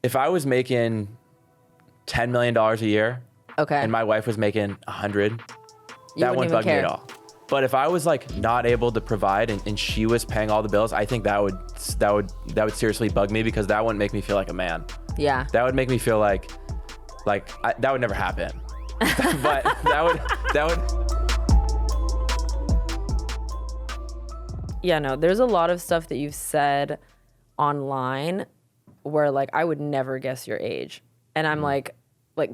if I was making $10 million a year, Okay. and my wife was making 100, that wouldn't even bug me care. at all. But if I was like not able to provide and she was paying all the bills, I think that would seriously bug me, because that wouldn't make me feel like a man. Yeah. That would make me feel like that would never happen. But that would. Yeah, no, there's a lot of stuff that you've said online where like I would never guess your age. And I'm like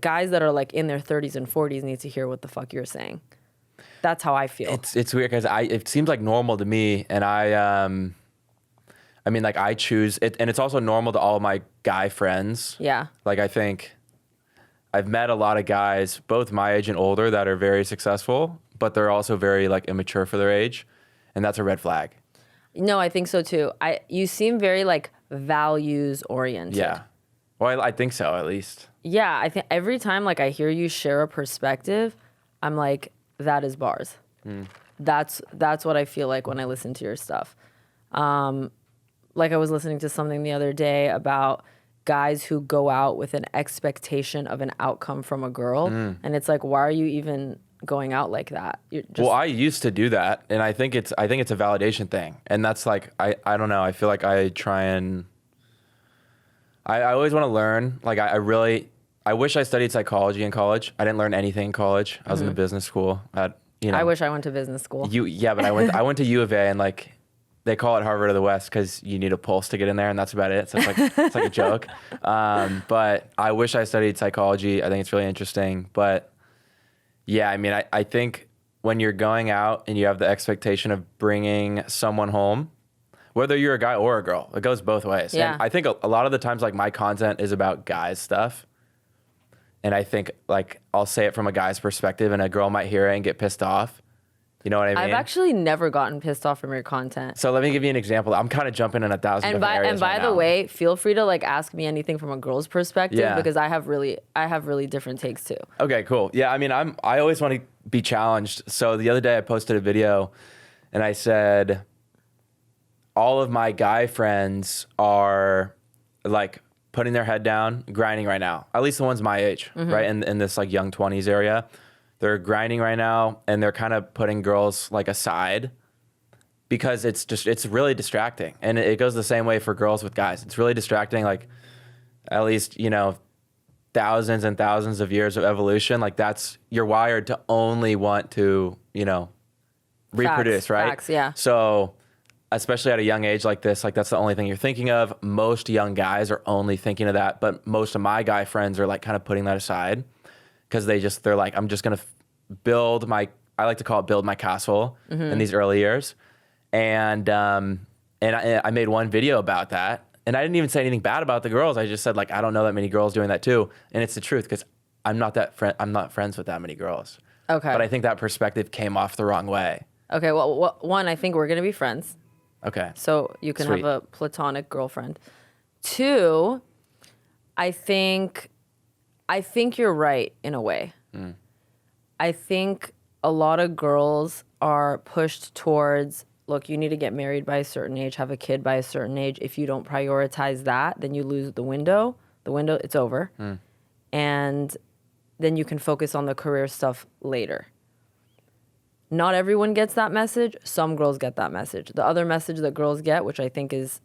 guys that are like in their 30s and 40s need to hear what the fuck you're saying. That's how I feel. It's weird because it seems like normal to me, and I mean, like I choose it, and it's also normal to all of my guy friends. Yeah. Like I think I've met a lot of guys, both my age and older, that are very successful, but they're also very like immature for their age, and that's a red flag. No, I think so too. You seem very like values oriented. Yeah. Well, I think so, at least. Yeah, I think every time like I hear you share a perspective, I'm like, that is bars. That's what I feel like when I listen to your stuff. Like I was listening to something the other day about guys who go out with an expectation of an outcome from a girl, and it's like, why are you even going out like that? Well, I used to do that, and I think it's a validation thing, and that's like I don't know. I feel like I try and I always want to learn. Like I wish I studied psychology in college. I didn't learn anything in college. I was in a business school. I wish I went to business school. But I went to U of A, and like they call it Harvard of the West because you need a pulse to get in there, and that's about it. So it's like a joke. But I wish I studied psychology. I think it's really interesting. But yeah, I mean, I think when you're going out and you have the expectation of bringing someone home, whether you're a guy or a girl, it goes both ways. Yeah. And I think a lot of the times, like my content is about guys stuff. And I think like I'll say it from a guy's perspective, and a girl might hear it and get pissed off. You know what I mean? I've actually never gotten pissed off from your content. So let me give you an example. I'm kind of jumping in 1,000 different areas. And by the way, feel free to like ask me anything from a girl's perspective, because I have really different takes too. Okay, cool. Yeah, I mean, I always want to be challenged. So the other day I posted a video, and I said all of my guy friends are like putting their head down, grinding right now. At least the ones my age, right? In this like young 20s area. They're grinding right now, and they're kind of putting girls like aside because it's really distracting. And it goes the same way for girls with guys. It's really distracting, like at least, thousands and thousands of years of evolution. Like you're wired to only want to, reproduce, right? Facts, yeah. So especially at a young age like this, like that's the only thing you're thinking of. Most young guys are only thinking of that, but most of my guy friends are like kind of putting that aside. Because they're like, I'm just going to build my castle in these early years. And I made one video about that. And I didn't even say anything bad about the girls. I just said, like, I don't know that many girls doing that too. And it's the truth, because I'm not friends with that many girls. Okay. But I think that perspective came off the wrong way. Okay, well, one, I think we're going to be friends. Okay. So you can Sweet. have a platonic girlfriend. Two, I think you're right in a way. I think a lot of girls are pushed towards, look, you need to get married by a certain age, have a kid by a certain age. If you don't prioritize that, then you lose the window. It's over. And then you can focus on the career stuff later. Not everyone gets that message. Some girls get that message. The other message that girls get, which I think is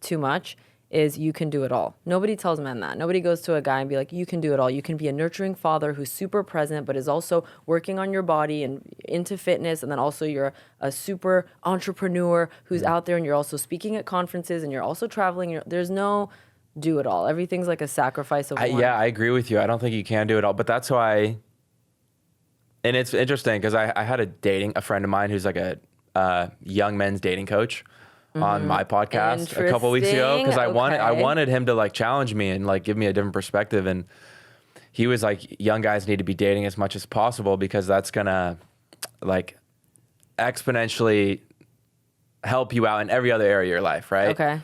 too much, is you can do it all. Nobody tells men that. Nobody goes to a guy and be like, you can do it all. You can be a nurturing father who's super present, but is also working on your body and into fitness. And then also you're a super entrepreneur who's out there, and you're also speaking at conferences, and you're also traveling. There's no do it all. Everything's like a sacrifice of one. Yeah, I agree with you. I don't think you can do it all, but that's why. And it's interesting because I had a friend of mine who's like a young men's dating coach on my podcast a couple weeks ago, because I wanted him to like challenge me and like give me a different perspective. And he was like, young guys need to be dating as much as possible, because that's gonna like exponentially help you out in every other area of your life, right? Okay.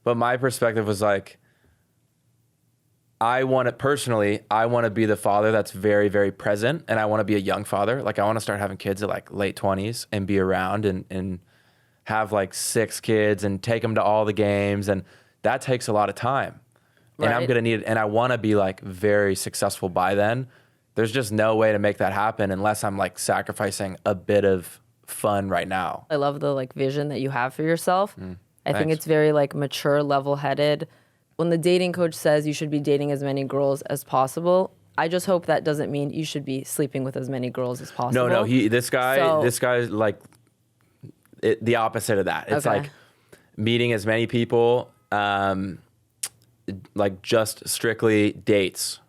But my perspective was like, I want to be the father that's very, very present, and I want to be a young father. Like I want to start having kids at like late 20s and be around and have like 6 kids and take them to all the games. And that takes a lot of time. and I'm gonna need, and I want to be like very successful by then. There's just no way to make that happen unless I'm like sacrificing a bit of fun right now. I love the like vision that you have for yourself. I think Thanks. it's very like mature, level-headed. When the dating coach says you should be dating as many girls as possible, I just hope that doesn't mean you should be sleeping with as many girls as possible. No, this guy's like the opposite of that. It's like meeting as many people, like just strictly dates,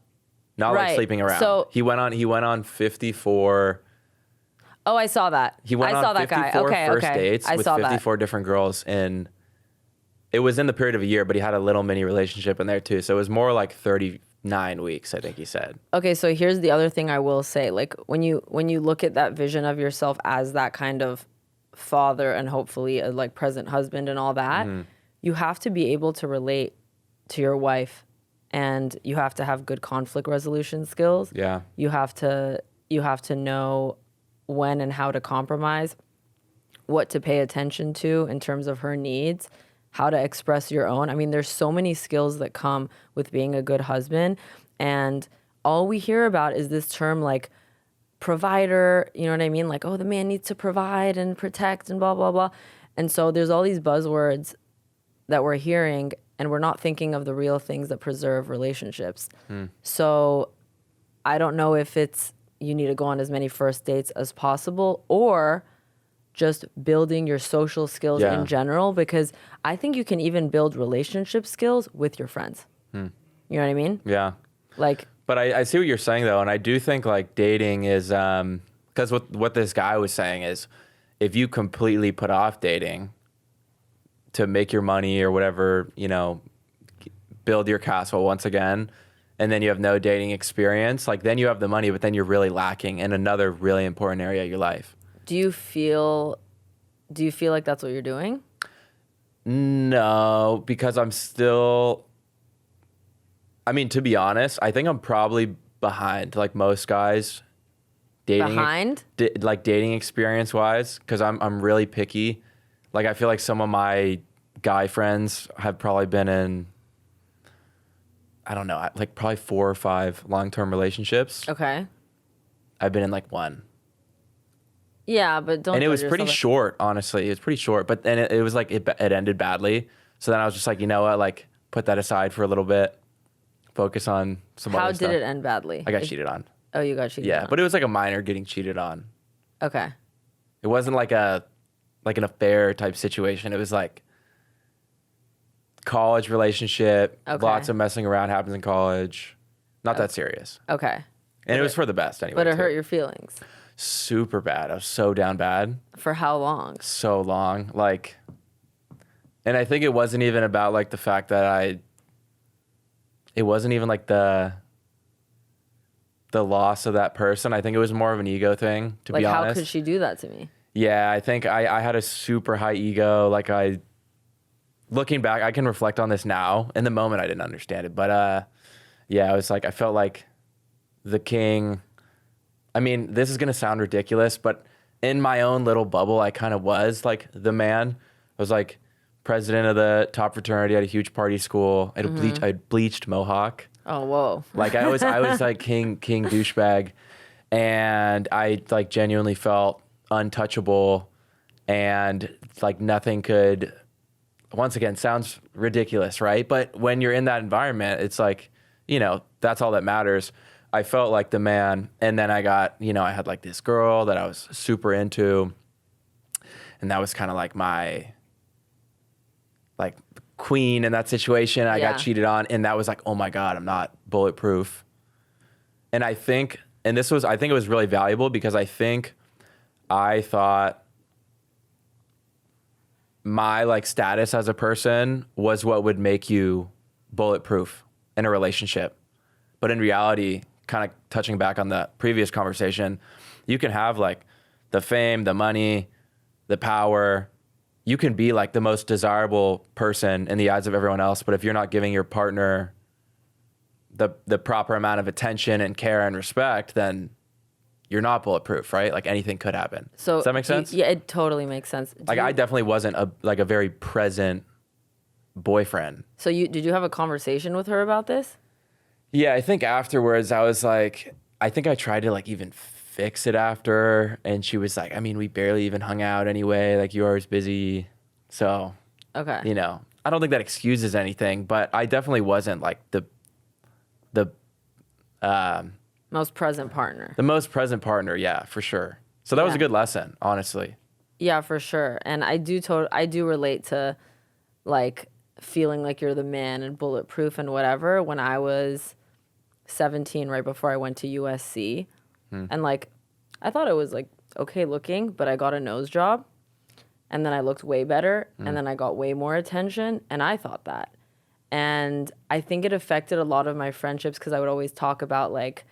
not like sleeping around. So he went on 54. Oh, I saw that. He went I saw on that 54 guy. first dates with saw 54 different girls it was in the period of a year, but he had a little mini relationship in there too. So it was more like 39 weeks, I think he said. Okay, so here's the other thing I will say. Like when you look at that vision of yourself as that kind of father and hopefully a like present husband and all that, you have to be able to relate to your wife, and you have to have good conflict resolution skills. Yeah. You have to know when and how to compromise, what to pay attention to in terms of her needs, how to express your own. I mean, there's so many skills that come with being a good husband, and all we hear about is this term like provider, you know what I mean? Like, oh, the man needs to provide and protect and blah, blah, blah. And so there's all these buzzwords that we're hearing, and we're not thinking of the real things that preserve relationships. So I don't know if it's you need to go on as many first dates as possible, or just building your social skills in general, because I think you can even build relationship skills with your friends. You know what I mean? Yeah. Like, but I see what you're saying though, and I do think like dating is because what this guy was saying is if you completely put off dating to make your money or whatever, you know, build your castle once again, and then you have no dating experience, like then you have the money, but then you're really lacking in another really important area of your life. do you feel like that's what you're doing? No, because I'm still, I mean, to be honest, I think I'm probably behind like most guys dating. Behind? Like dating experience wise, because I'm really picky. Like I feel like some of my guy friends have probably been in, I don't know, like probably 4 or 5 long-term relationships. Okay. I've been in like 1. Yeah, but don't. And it was pretty short, honestly. It was pretty short, but then it was like it ended badly. So then I was just like, you know what, like put that aside for a little bit, focus on some other stuff. How did it end badly? I got cheated on. Oh, you got cheated on. Yeah, but it was like a minor getting cheated on. Okay. It wasn't like an affair type situation. It was like college relationship. Okay. Lots of messing around happens in college. Not that serious. Okay. And it was for the best anyway. But it too. hurt your feelings. Super bad. I was so down bad. For how long? So long. Like, and I think it wasn't even about like the fact that it wasn't even like the loss of that person. I think it was more of an ego thing, to be honest. Like, how could she do that to me? Yeah, I think I had a super high ego. Like looking back, I can reflect on this now. In the moment, I didn't understand it. But yeah, I was like, I felt like the king. I mean, this is going to sound ridiculous, but in my own little bubble, I kind of was like the man. I was like president of the top fraternity at a huge party school. I had bleached mohawk. Oh, whoa. Like I was like king douchebag, and I like genuinely felt untouchable, and like nothing could. Once again, sounds ridiculous, right? But when you're in that environment, it's like, you know, that's all that matters. I felt like the man, and then I got, you know, I had like this girl that I was super into, and that was kind of like my like queen in that situation. I got cheated on, and that was like, oh my God, I'm not bulletproof. And I think it was really valuable because I think I thought my like status as a person was what would make you bulletproof in a relationship. But in reality, kind of touching back on the previous conversation, you can have like the fame, the money, the power. You can be like the most desirable person in the eyes of everyone else, but if you're not giving your partner the proper amount of attention and care and respect, then you're not bulletproof, right? Like anything could happen. So does that make sense? Yeah, it totally makes sense. I definitely wasn't a very present boyfriend. So did you have a conversation with her about this? Yeah, I think afterwards I was like, I think I tried to like even fix it after, and she was like, I mean, we barely even hung out anyway. Like, you were always busy. So, Okay. you know, I don't think that excuses anything, but I definitely wasn't like the Most present partner. the most present partner. Yeah, for sure. So that was a good lesson, honestly. Yeah, for sure. And I do relate to like feeling like you're the man and bulletproof and whatever. When I was 17, right before I went to USC, and like I thought it was like okay looking, but I got a nose job, and then I looked way better, and then I got way more attention, and I thought that. And I think it affected a lot of my friendships because I would always talk about like,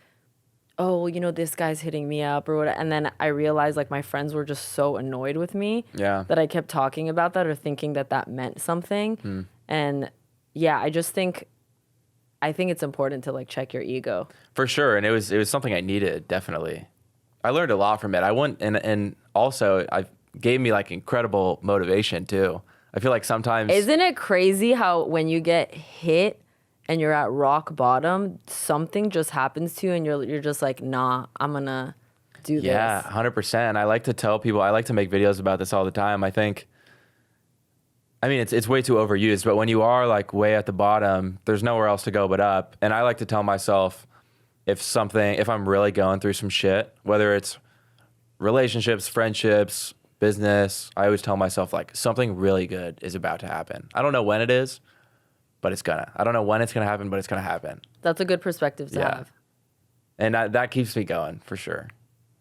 oh, well, you know, this guy's hitting me up or whatever. And then I realized like my friends were just so annoyed with me that I kept talking about that or thinking that that meant something. And yeah, I think it's important to like check your ego. For sure. And it was something I needed, definitely. I learned a lot from it. I went and also I gave me like incredible motivation too. I feel like sometimes Isn't it crazy how when you get hit and you're at rock bottom, something just happens to you and you're just like, nah, I'm gonna do this. Yeah, 100%. I like to tell people, I like to make videos about this all the time. I mean, it's way too overused, but when you are like way at the bottom, there's nowhere else to go but up. And I like to tell myself if I'm really going through some shit, whether it's relationships, friendships, business, I always tell myself like something really good is about to happen. I don't know when it is, but it's gonna. I don't know when it's gonna happen, but it's gonna happen. That's a good perspective to have. And that keeps me going for sure.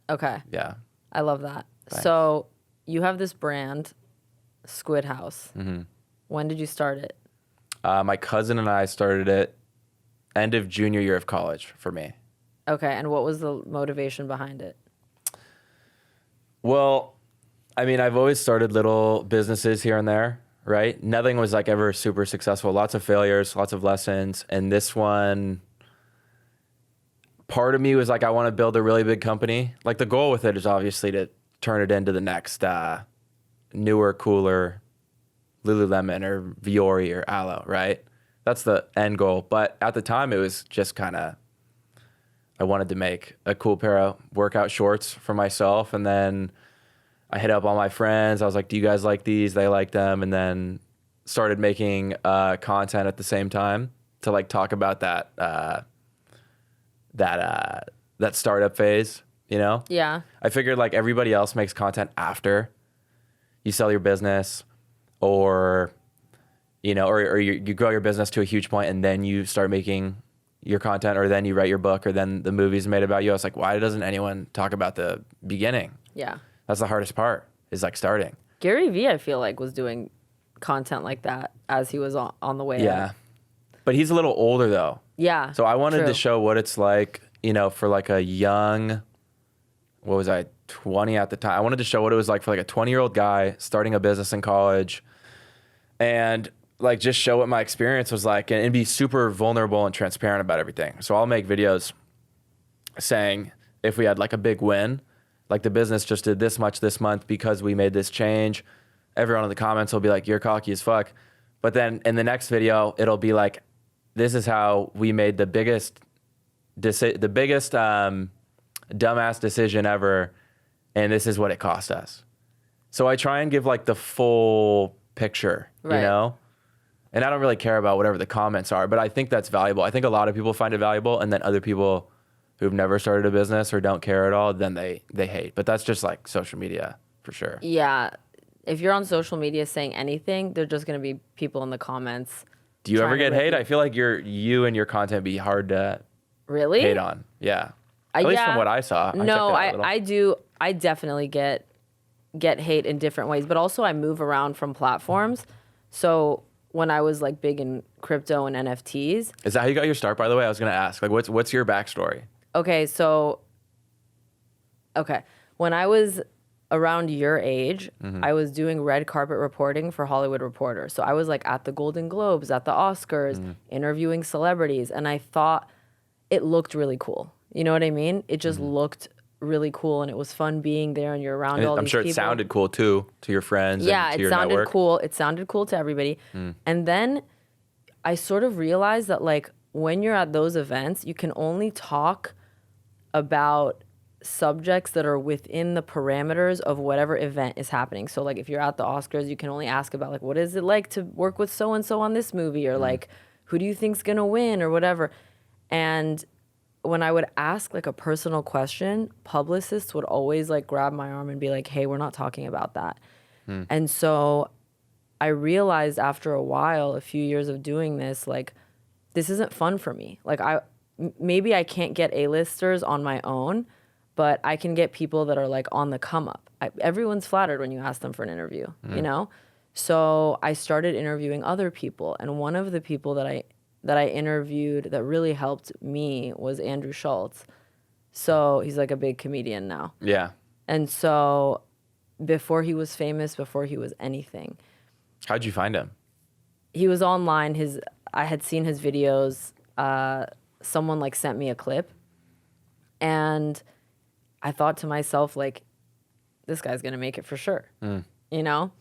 Okay. Yeah. I love that. Thanks. So you have this brand, SquidHaus. When did you start it? My cousin and I started it end of junior year of college for me. Okay, and what was the motivation behind it? Well, I mean, I've always started little businesses here and there, right? Nothing was like ever super successful. Lots of failures, lots of lessons. And this one, part of me was like, I want to build a really big company. Like the goal with it is obviously to turn it into the next newer, cooler Lululemon or Viore or Alo, right? That's the end goal. But at the time, it was just kind of, I wanted to make a cool pair of workout shorts for myself. And then I hit up all my friends. I was like, do you guys like these? They like them. And then started making content at the same time to like talk about that startup phase, you know? Yeah. I figured like everybody else makes content after you sell your business or, you know, or you grow your business to a huge point and then you start making your content or then you write your book or then the movie's made about you. I was like, why doesn't anyone talk about the beginning? Yeah. That's the hardest part is like starting. Gary Vee, I feel like, was doing content like that as he was on the way Yeah. up. But he's a little older though. Yeah. So I wanted true. to show what it's like, you know, for like a young, what was I, 20 at the time. I wanted to show what it was like for like a 20-year-old guy starting a business in college and like just show what my experience was like and be super vulnerable and transparent about everything. So I'll make videos saying if we had like a big win, like the business just did this much this month because we made this change. Everyone in the comments will be like, you're cocky as fuck. But then in the next video, it'll be like, this is how we made the biggest dumbass decision ever. And this is what it cost us. So I try and give like the full picture, Right. you know? And I don't really care about whatever the comments are, but I think that's valuable. I think a lot of people find it valuable, and then other people who've never started a business or don't care at all, then they hate. But that's just like social media for sure. Yeah. If you're on social media saying anything, there's just going to be people in the comments. Do you ever trying to get rip hate? you. I feel like you and your content be hard to Really? hate on. Yeah. At least from what I saw. No, I checked it out a little. I do. I definitely get hate in different ways, but also I move around from platforms. So when I was like big in crypto and NFTs. Is that how you got your start, by the way? I was going to ask. Like, what's your backstory? Okay, when I was around your age, I was doing red carpet reporting for Hollywood Reporter. So I was like at the Golden Globes, at the Oscars, interviewing celebrities, and I thought it looked really cool. You know what I mean? It just looked really cool, and it was fun being there, and you're around all I'm these sure people. it sounded cool too to your friends and to your sounded network. cool. It sounded cool to everybody. And then I sort of realized that like when you're at those events, you can only talk about subjects that are within the parameters of whatever event is happening. So like if you're at the Oscars, you can only ask about like what is it like to work with so and so on this movie, or like who do you think's gonna win, or whatever. And when I would ask like a personal question, publicists would always like grab my arm and be like, hey, we're not talking about that. And so I realized after a while, a few years of doing this, like this isn't fun for me. Like maybe I can't get A-listers on my own, but I can get people that are like on the come up. Everyone's flattered when you ask them for an interview, you know? So I started interviewing other people. And one of the people that I interviewed that really helped me was Andrew Schultz. So he's like a big comedian now. Yeah. And so before he was famous, before he was anything, How'd you find him? he was online. I had seen his videos. Someone like sent me a clip, and I thought to myself, like, this guy's gonna make it for sure, you know?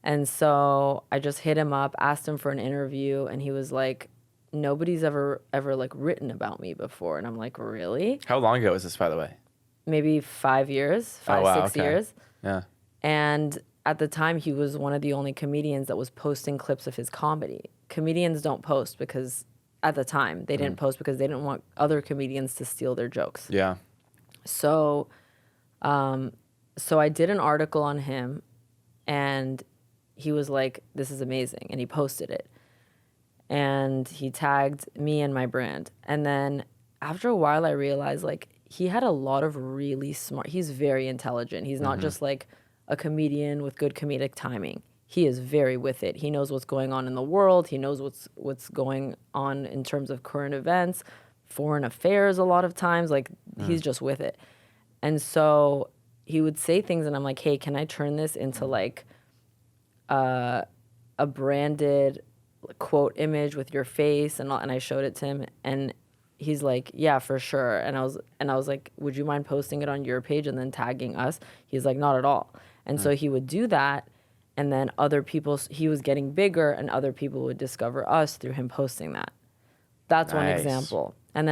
And so I just hit him up, asked him for an interview, and he was like, nobody's ever like written about me before. And I'm like, really? How long ago was this, by the way? Maybe 5 years, Oh, wow, 6 okay. years. Yeah. And at the time, he was one of the only comedians that was posting clips of his comedy. Comedians don't post because, at the time, they didn't post because they didn't want other comedians to steal their jokes. Yeah. So, so I did an article on him, and he was like, this is amazing. And he posted it. And he tagged me and my brand. And then after a while, I realized, like, he had a lot of really smart, he's very intelligent. He's not just like a comedian with good comedic timing. He is very with it. He knows what's going on in the world. He knows what's going on in terms of current events, foreign affairs a lot of times. Like, he's just with it. And so he would say things, and I'm like, hey, can I turn this into like a branded quote image with your face? And I showed it to him, and he's like, yeah, for sure. And I was like, would you mind posting it on your page and then tagging us? He's like, not at all. And so he would do that, and then other people, he was getting bigger, and other people would discover us through him posting that. That's one Nice. example. And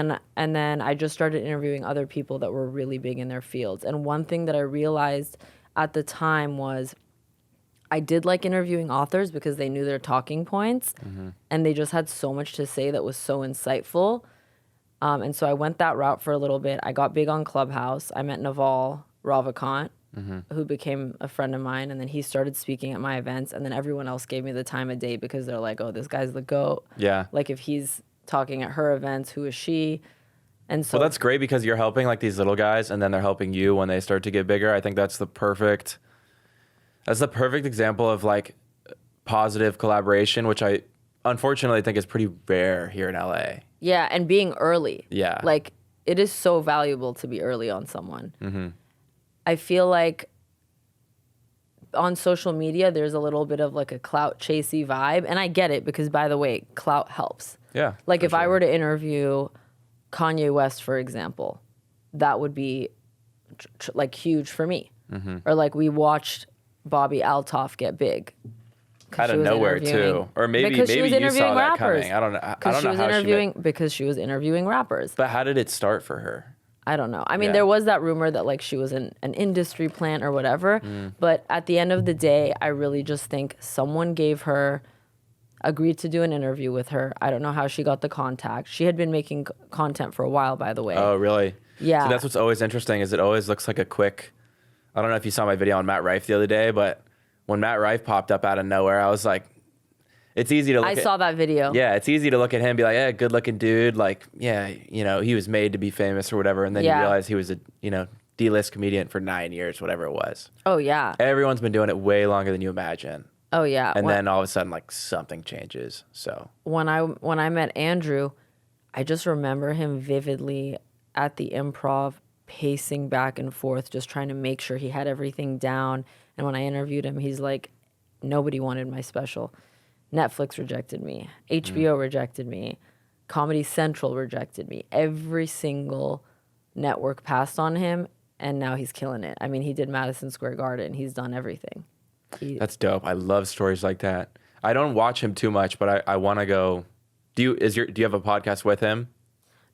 then I just started interviewing other people that were really big in their fields. And one thing that I realized at the time was I did like interviewing authors because they knew their talking points, and they just had so much to say that was so insightful. And so I went that route for a little bit. I got big on Clubhouse. I met Naval Ravikant, who became a friend of mine, and then he started speaking at my events, and then everyone else gave me the time of day because they're like, oh, this guy's the GOAT. Yeah. Like, if he's talking at her events, who is she? And so Well, that's great because you're helping like these little guys, and then they're helping you when they start to get bigger. I think that's the perfect example of like positive collaboration, which I unfortunately think is pretty rare here in LA. yeah, and being early. Yeah. Like, it is so valuable to be early on someone. I feel like on social media, there's a little bit of like a clout chasey vibe. And I get it because, by the way, clout helps. Yeah. Like, for if I sure. were to interview Kanye West, for example, that would be like huge for me. Or like, we watched Bobby Altoff get big. 'Cause out she of was nowhere interviewing- too, or maybe because she was you saw interviewing that rappers. coming. I don't know. I Because don't she know was how interviewing because she was interviewing rappers. But how did it start for her? I don't know. I mean, Yeah. there was that rumor that like she was in an industry plant or whatever. But at the end of the day, I really just think someone agreed to do an interview with her. I don't know how she got the contact. She had been making content for a while, by the way. Oh, really? Yeah. So that's what's always interesting is it always looks like a quick. I don't know if you saw my video on Matt Rife the other day, but when Matt Rife popped up out of nowhere, I was like, it's easy to look I at. saw that video. Yeah, it's easy to look at him and be like, yeah, good looking dude. Like, yeah, you know, he was made to be famous or whatever. And then Yeah. you realize he was a, D-list comedian for 9 years, whatever it was. Oh, yeah. Everyone's been doing it way longer than you imagine. Oh, yeah. And then all of a sudden, like, something changes. So, when I met Andrew, I just remember him vividly at the Improv, pacing back and forth, just trying to make sure he had everything down. And when I interviewed him, he's like, nobody wanted my special. Netflix rejected me. HBO rejected me. Comedy Central rejected me. Every single network passed on him. and now he's killing it. I mean, he did Madison Square Garden. He's done everything. That's dope. I love stories like that. I don't watch him too much, but I want to go. Do you have a podcast with him?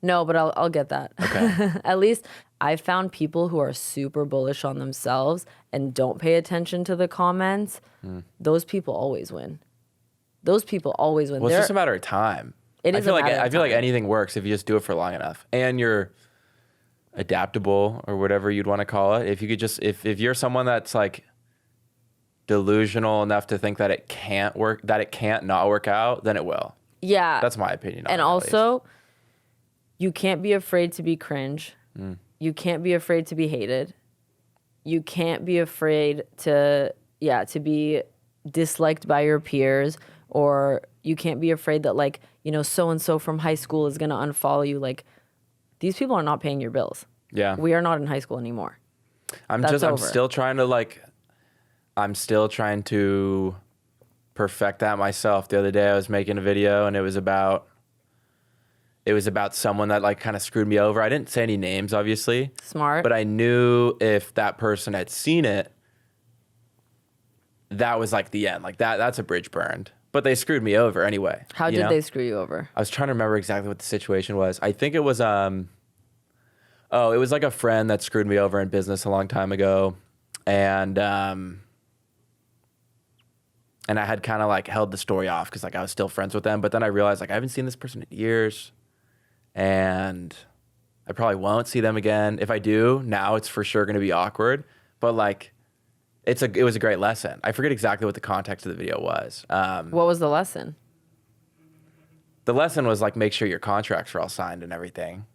No, but I'll get that. Okay. At least I've found people who are super bullish on themselves and don't pay attention to the comments. Those people always win. Those people always win. Well, it's just a matter of time. It is a matter of time. I feel like anything works if you just do it for long enough, and you're adaptable or whatever you'd want to call it. If you could just, if you're someone that's like delusional enough to think that it can't work, that it can't not work out, then it will. Yeah. That's my opinion. And also, you can't be afraid to be cringe. You can't be afraid to be hated. You can't be afraid to be disliked by your peers, or you can't be afraid that like, you know, so-and-so from high school is going to unfollow you. Like, these people are not paying your bills. Yeah. We are not in high school anymore. I'm still trying to perfect that myself. The other day I was making a video and it was about someone that like kind of screwed me over. I didn't say any names, obviously. Smart. But I knew if that person had seen it, that was like the end. Like that's a bridge burned. But they screwed me over anyway. How did they screw you over? I was trying to remember exactly what the situation was. I think it was it was like a friend that screwed me over in business a long time ago. And I had kind of like held the story off because like I was still friends with them. But then I realized like I haven't seen this person in years, and I probably won't see them again. If I do, now it's for sure going to be awkward. But like, it was a great lesson. I forget exactly what the context of the video was. What was the lesson? The lesson was like, make sure your contracts are all signed and everything.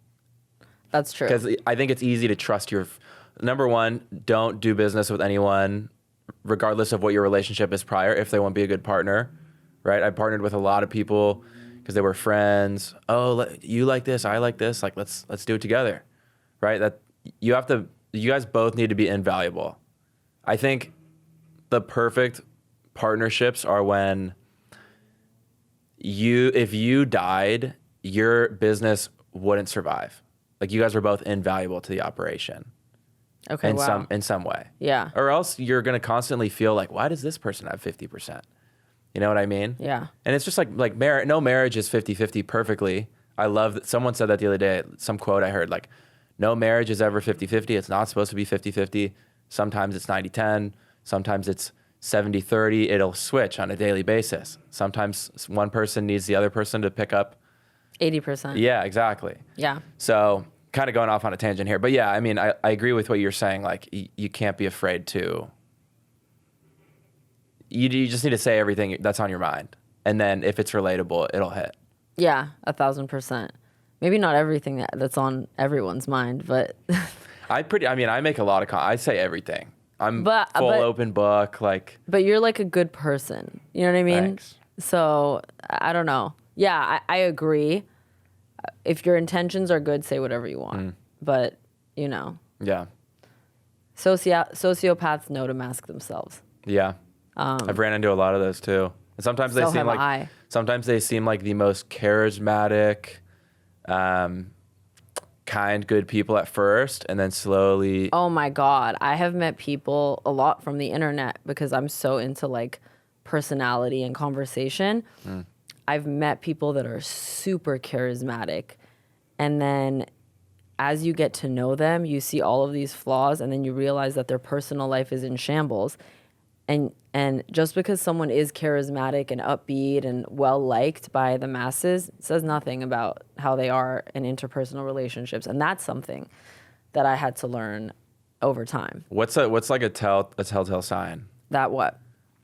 That's true. Because I think it's easy to trust number one, don't do business with anyone regardless of what your relationship is prior, if they won't be a good partner, right? I partnered with a lot of people because they were friends. Oh, you like this, I like this. Like, let's do it together, right? That you guys both need to be invaluable. I think the perfect partnerships are when if you died, your business wouldn't survive. Like you guys were both invaluable to the operation. Okay, in some way. Yeah. Or else you're going to constantly feel like, why does this person have 50%? You know what I mean? Yeah. And it's just like no marriage is 50-50 perfectly. I love that someone said that the other day, some quote I heard, like, no marriage is ever 50-50. It's not supposed to be 50-50. Sometimes it's 90-10. Sometimes it's 70-30. It'll switch on a daily basis. Sometimes one person needs the other person to pick up 80%. Yeah, exactly. Yeah. So kind of going off on a tangent here. But yeah, I mean, I agree with what you're saying. Like, you can't be afraid to... You just need to say everything that's on your mind. And then if it's relatable, it'll hit. Yeah, 1,000%. Maybe not everything that's on everyone's mind, but... I make a lot of... I say everything. I'm full open book, like... But you're like a good person. You know what I mean? Thanks. So, I don't know. Yeah, I agree. If your intentions are good, say whatever you want. But, you know. Yeah. Sociopaths know to mask themselves. Yeah. I've ran into a lot of those too. And sometimes they seem like the most charismatic, kind, good people at first, and then slowly. Oh my God. I have met people a lot from the internet because I'm so into like personality and conversation. I've met people that are super charismatic, and then as you get to know them, you see all of these flaws, and then you realize that their personal life is in shambles. And just because someone is charismatic and upbeat and well liked by the masses says nothing about how they are in interpersonal relationships, and that's something that I had to learn over time. What's like a telltale sign? That what?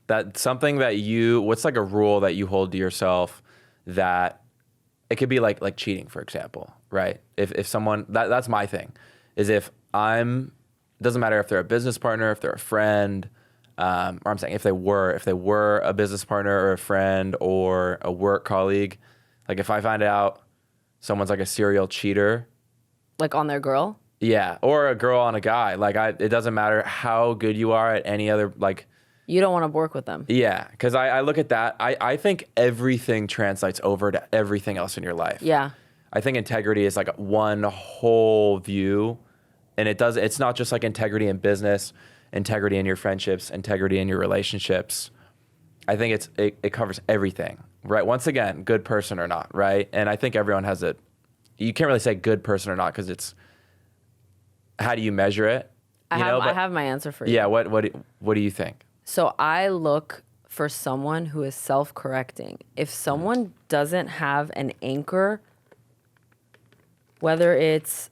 That something that what's like a rule that you hold to yourself that it could be like cheating, for example, right? If someone, that's my thing, is it doesn't matter if they're a business partner, if they're a friend, or I'm saying if they were a business partner or a friend or a work colleague, like if I find out someone's like a serial cheater. Like on their girl? Yeah, or a girl on a guy. Like it doesn't matter how good you are at any other, like. You don't want to work with them. Yeah, because I look at that. I think everything translates over to everything else in your life. Yeah. I think integrity is like one whole view And it's not just like integrity in business, integrity in your friendships, integrity in your relationships. I think it covers everything, right? Once again, good person or not, right? And I think everyone has it. You can't really say good person or not because it's how do you measure it? I have my answer for you. Yeah, what do you think? So I look for someone who is self-correcting. If someone doesn't have an anchor, whether it's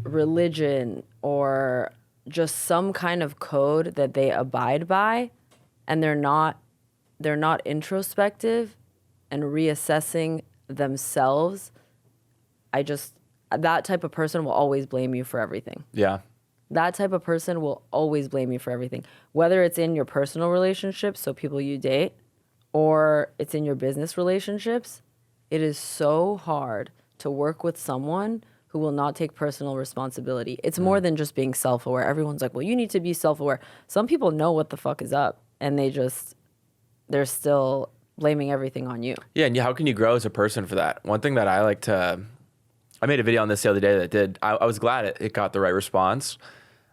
religion or just some kind of code that they abide by, and they're not introspective and reassessing themselves, that type of person will always blame you for everything. Yeah. That type of person will always blame you for everything, whether it's in your personal relationships, so people you date, or it's in your business relationships. It is so hard to work with someone who will not take personal responsibility. It's more than just being self-aware. Everyone's like, well, you need to be self-aware. Some people know what the fuck is up, and they're still blaming everything on you. Yeah, and how can you grow as a person for that? One thing that I made a video on this the other day I was glad it got the right response.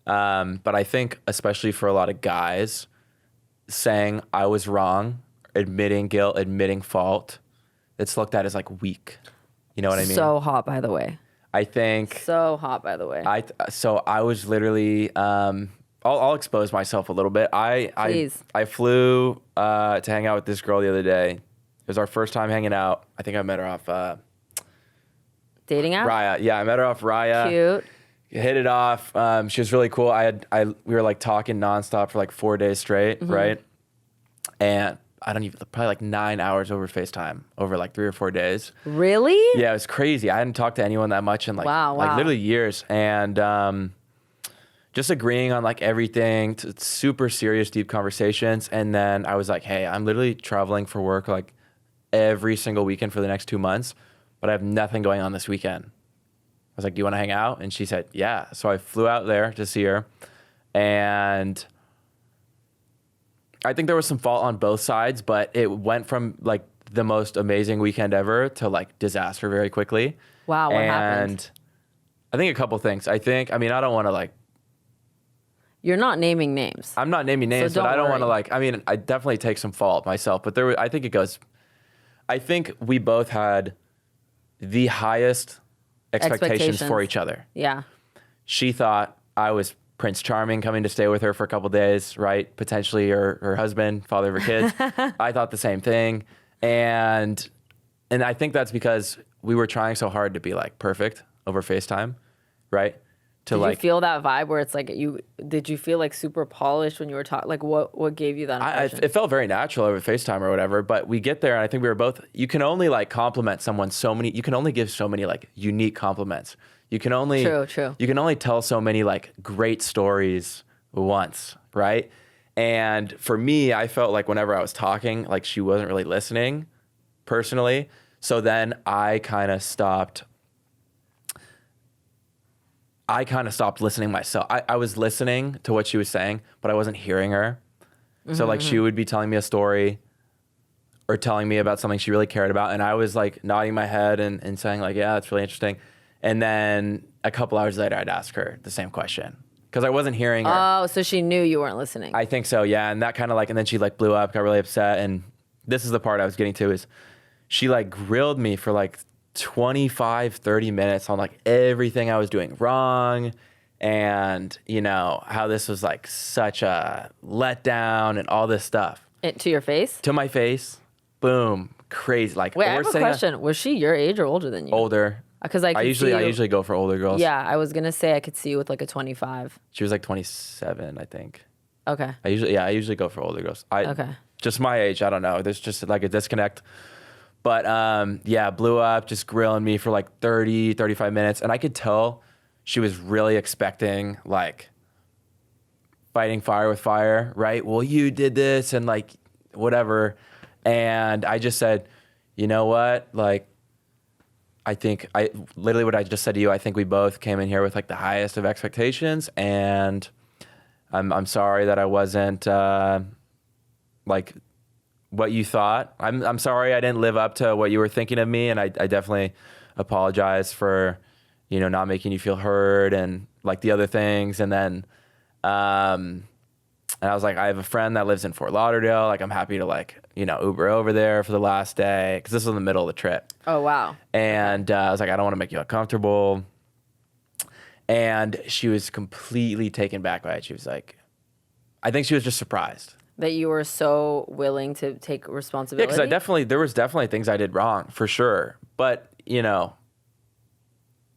But I think especially for a lot of guys, saying I was wrong, admitting guilt, admitting fault, it's looked at as like weak. You know what I mean? So hot, by the way. I think. So hot, by the way. So I was literally, I'll expose myself a little bit. Please. I flew to hang out with this girl the other day. It was our first time hanging out. I think I met her off Dating app? Raya. Yeah, I met her off Raya. Cute. Hit it off. She was really cool. We were like talking nonstop for like 4 days straight, right? And probably like 9 hours over FaceTime over like 3 or 4 days. Really? Yeah, it was crazy. I hadn't talked to anyone that much in like like literally years, and just agreeing on like everything. Super serious, deep conversations. And then I was like, hey, I'm literally traveling for work like every single weekend for the next 2 months, but I have nothing going on this weekend. I was like, do you want to hang out? And she said, yeah. So I flew out there to see her. And I think there was some fault on both sides, but it went from like the most amazing weekend ever to like disaster very quickly. Wow, what happened? I think a couple things. I don't want to like. You're not naming names. I'm not naming names, so but I don't want to worry. like, I definitely take some fault myself, but I think we both had the highest expectations for each other. Yeah. She thought I was Prince Charming coming to stay with her for a couple days, right? Potentially her husband, father of her kids. I thought the same thing. And I think that's because we were trying so hard to be like perfect over FaceTime, right? Did you feel that vibe where it's like did you feel like super polished when you were talking? Like what gave you that impression? It felt very natural over FaceTime or whatever, but we get there and I think we were both, you can only like compliment someone you can only give so many like unique compliments. You can only, True. You can only tell so many like great stories once, right? And for me, I felt like whenever I was talking, like she wasn't really listening personally. So then I kind of stopped listening myself. I was listening to what she was saying, but I wasn't hearing her. So like she would be telling me a story or telling me about something she really cared about. And I was like nodding my head and saying like, yeah, that's really interesting. And then a couple hours later, I'd ask her the same question because I wasn't hearing her. Oh, so she knew you weren't listening. I think so, yeah. And that kind of like, and then she like blew up, got really upset. And this is the part I was getting to is she like grilled me for like 25, 30 minutes on like everything I was doing wrong and, you know, how this was like such a letdown and all this stuff. To your face? To my face. Boom. Crazy. Like, wait, I have a question. Was she your age or older than you? Older. Because I usually go for older girls. Yeah, I was gonna say I could see you with like a 25. She was like 27, I think. Okay. I usually go for older girls. Okay. Just my age, I don't know. There's just like a disconnect. But yeah, blew up, just grilling me for like 30, 35 minutes. And I could tell she was really expecting like fighting fire with fire, right? Well, you did this and like whatever. And I just said, you know what? Like, literally what I just said to you, I think we both came in here with like the highest of expectations. And I'm sorry that I wasn't like what you thought. I'm sorry I didn't live up to what you were thinking of me. And I definitely apologize for you know, not making you feel heard and like the other things. And then, and I was like, I have a friend that lives in Fort Lauderdale. Like, I'm happy to like, you know, Uber over there for the last day. Cause this was in the middle of the trip. Oh, wow. And I was like, I don't want to make you uncomfortable. And she was completely taken back by it. She was like, I think she was just surprised. That you were so willing to take responsibility? Yeah, because there was definitely things I did wrong, for sure. But, you know,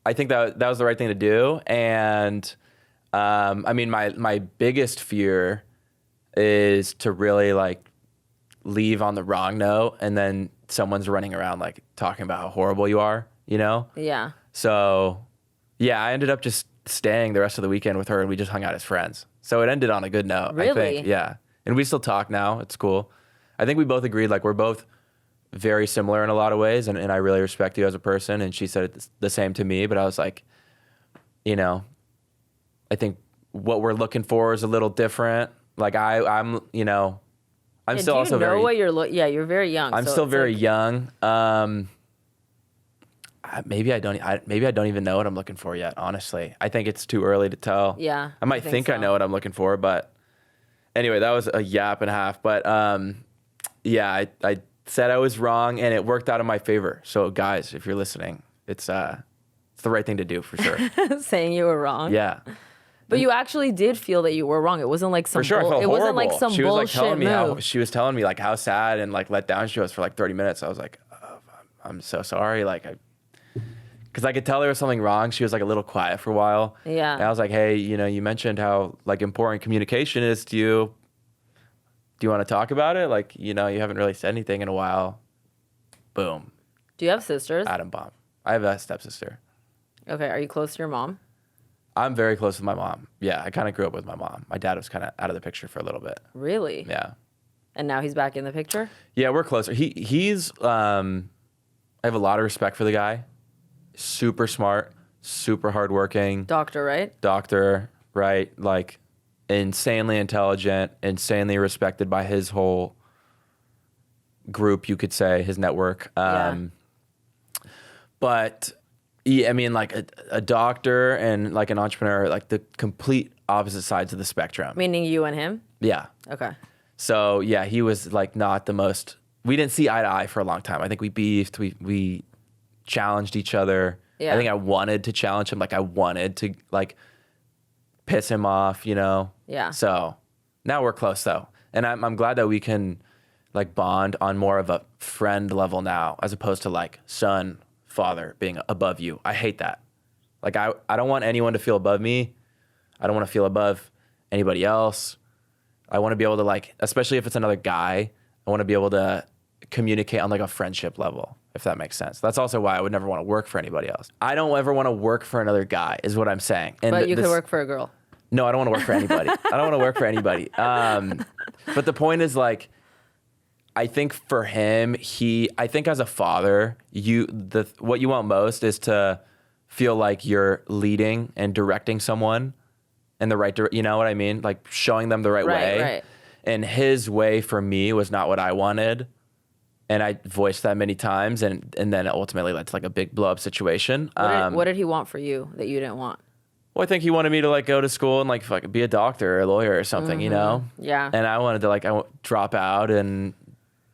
I think that was the right thing to do. And, I mean, my biggest fear is to really, like, leave on the wrong note, and then someone's running around, like, talking about how horrible you are, you know? Yeah. So, yeah, I ended up just staying the rest of the weekend with her, and we just hung out as friends. So it ended on a good note, Really? I think. Yeah. And we still talk now. It's cool. I think we both agreed, like, we're both very similar in a lot of ways, and I really respect you as a person. And she said the same to me, but I was like, you know, I think what we're looking for is a little different. Like, I'm, you know, I'm still also very... Do you know what you're you're very young. I'm so still it's very like, young. Maybe I don't even know what I'm looking for yet, honestly. I think it's too early to tell. Yeah. I might think I know what I'm looking for, but anyway, that was a yap and a half. But yeah, I said I was wrong, and it worked out in my favor. So guys, if you're listening, it's the right thing to do for sure. saying you were wrong. Yeah. But you actually did feel that you were wrong. It wasn't like some For sure, I felt it horrible. wasn't like some she was like bullshit telling me move. she was telling me like how sad and like let down she was for like 30 minutes. I was like, oh, I'm so sorry. Like, because I could tell there was something wrong. She was like a little quiet for a while. Yeah. And I was like, hey, you know, you mentioned how like important communication is to you. Do you want to talk about it? Like, you know, you haven't really said anything in a while. Boom. Do you have sisters? Atom bomb. I have a stepsister. Okay. Are you close to your mom? I'm very close with my mom. Yeah, I kind of grew up with my mom. My dad was kind of out of the picture for a little bit. Really? Yeah. And now he's back in the picture? Yeah, we're closer. He's I have a lot of respect for the guy. Super smart, super hardworking. Doctor, right? Doctor, right? Like insanely intelligent, insanely respected by his whole group, you could say, his network. But yeah, I mean, like a doctor and like an entrepreneur, like the complete opposite sides of the spectrum. Meaning you and him? Yeah. Okay. So yeah, he was like not the most. We didn't see eye to eye for a long time. I think we beefed. We challenged each other. Yeah. I think I wanted to challenge him. Like I wanted to like piss him off, you know? Yeah. So now we're close though. And I'm glad that we can like bond on more of a friend level now, as opposed to like son, father being above you. I hate that. Like I don't want anyone to feel above me. I don't want to feel above anybody else. I want to be able to like, especially if it's another guy, I want to be able to communicate on like a friendship level, if that makes sense. That's also why I would never want to work for anybody else. I don't ever want to work for another guy is what I'm saying. And But you could work for a girl. No, I don't want to work for anybody. I don't want to work for anybody. But the point is like, I think for him, I think as a father, what you want most is to feel like you're leading and directing someone in the right direction. You know what I mean? Like showing them the right way. Right. And his way for me was not what I wanted. And I voiced that many times, and then it ultimately led to like a big blow up situation. What did he want for you that you didn't want? Well, I think he wanted me to like go to school and like fucking be a doctor or a lawyer or something, you know? Yeah. And I wanted to like drop out and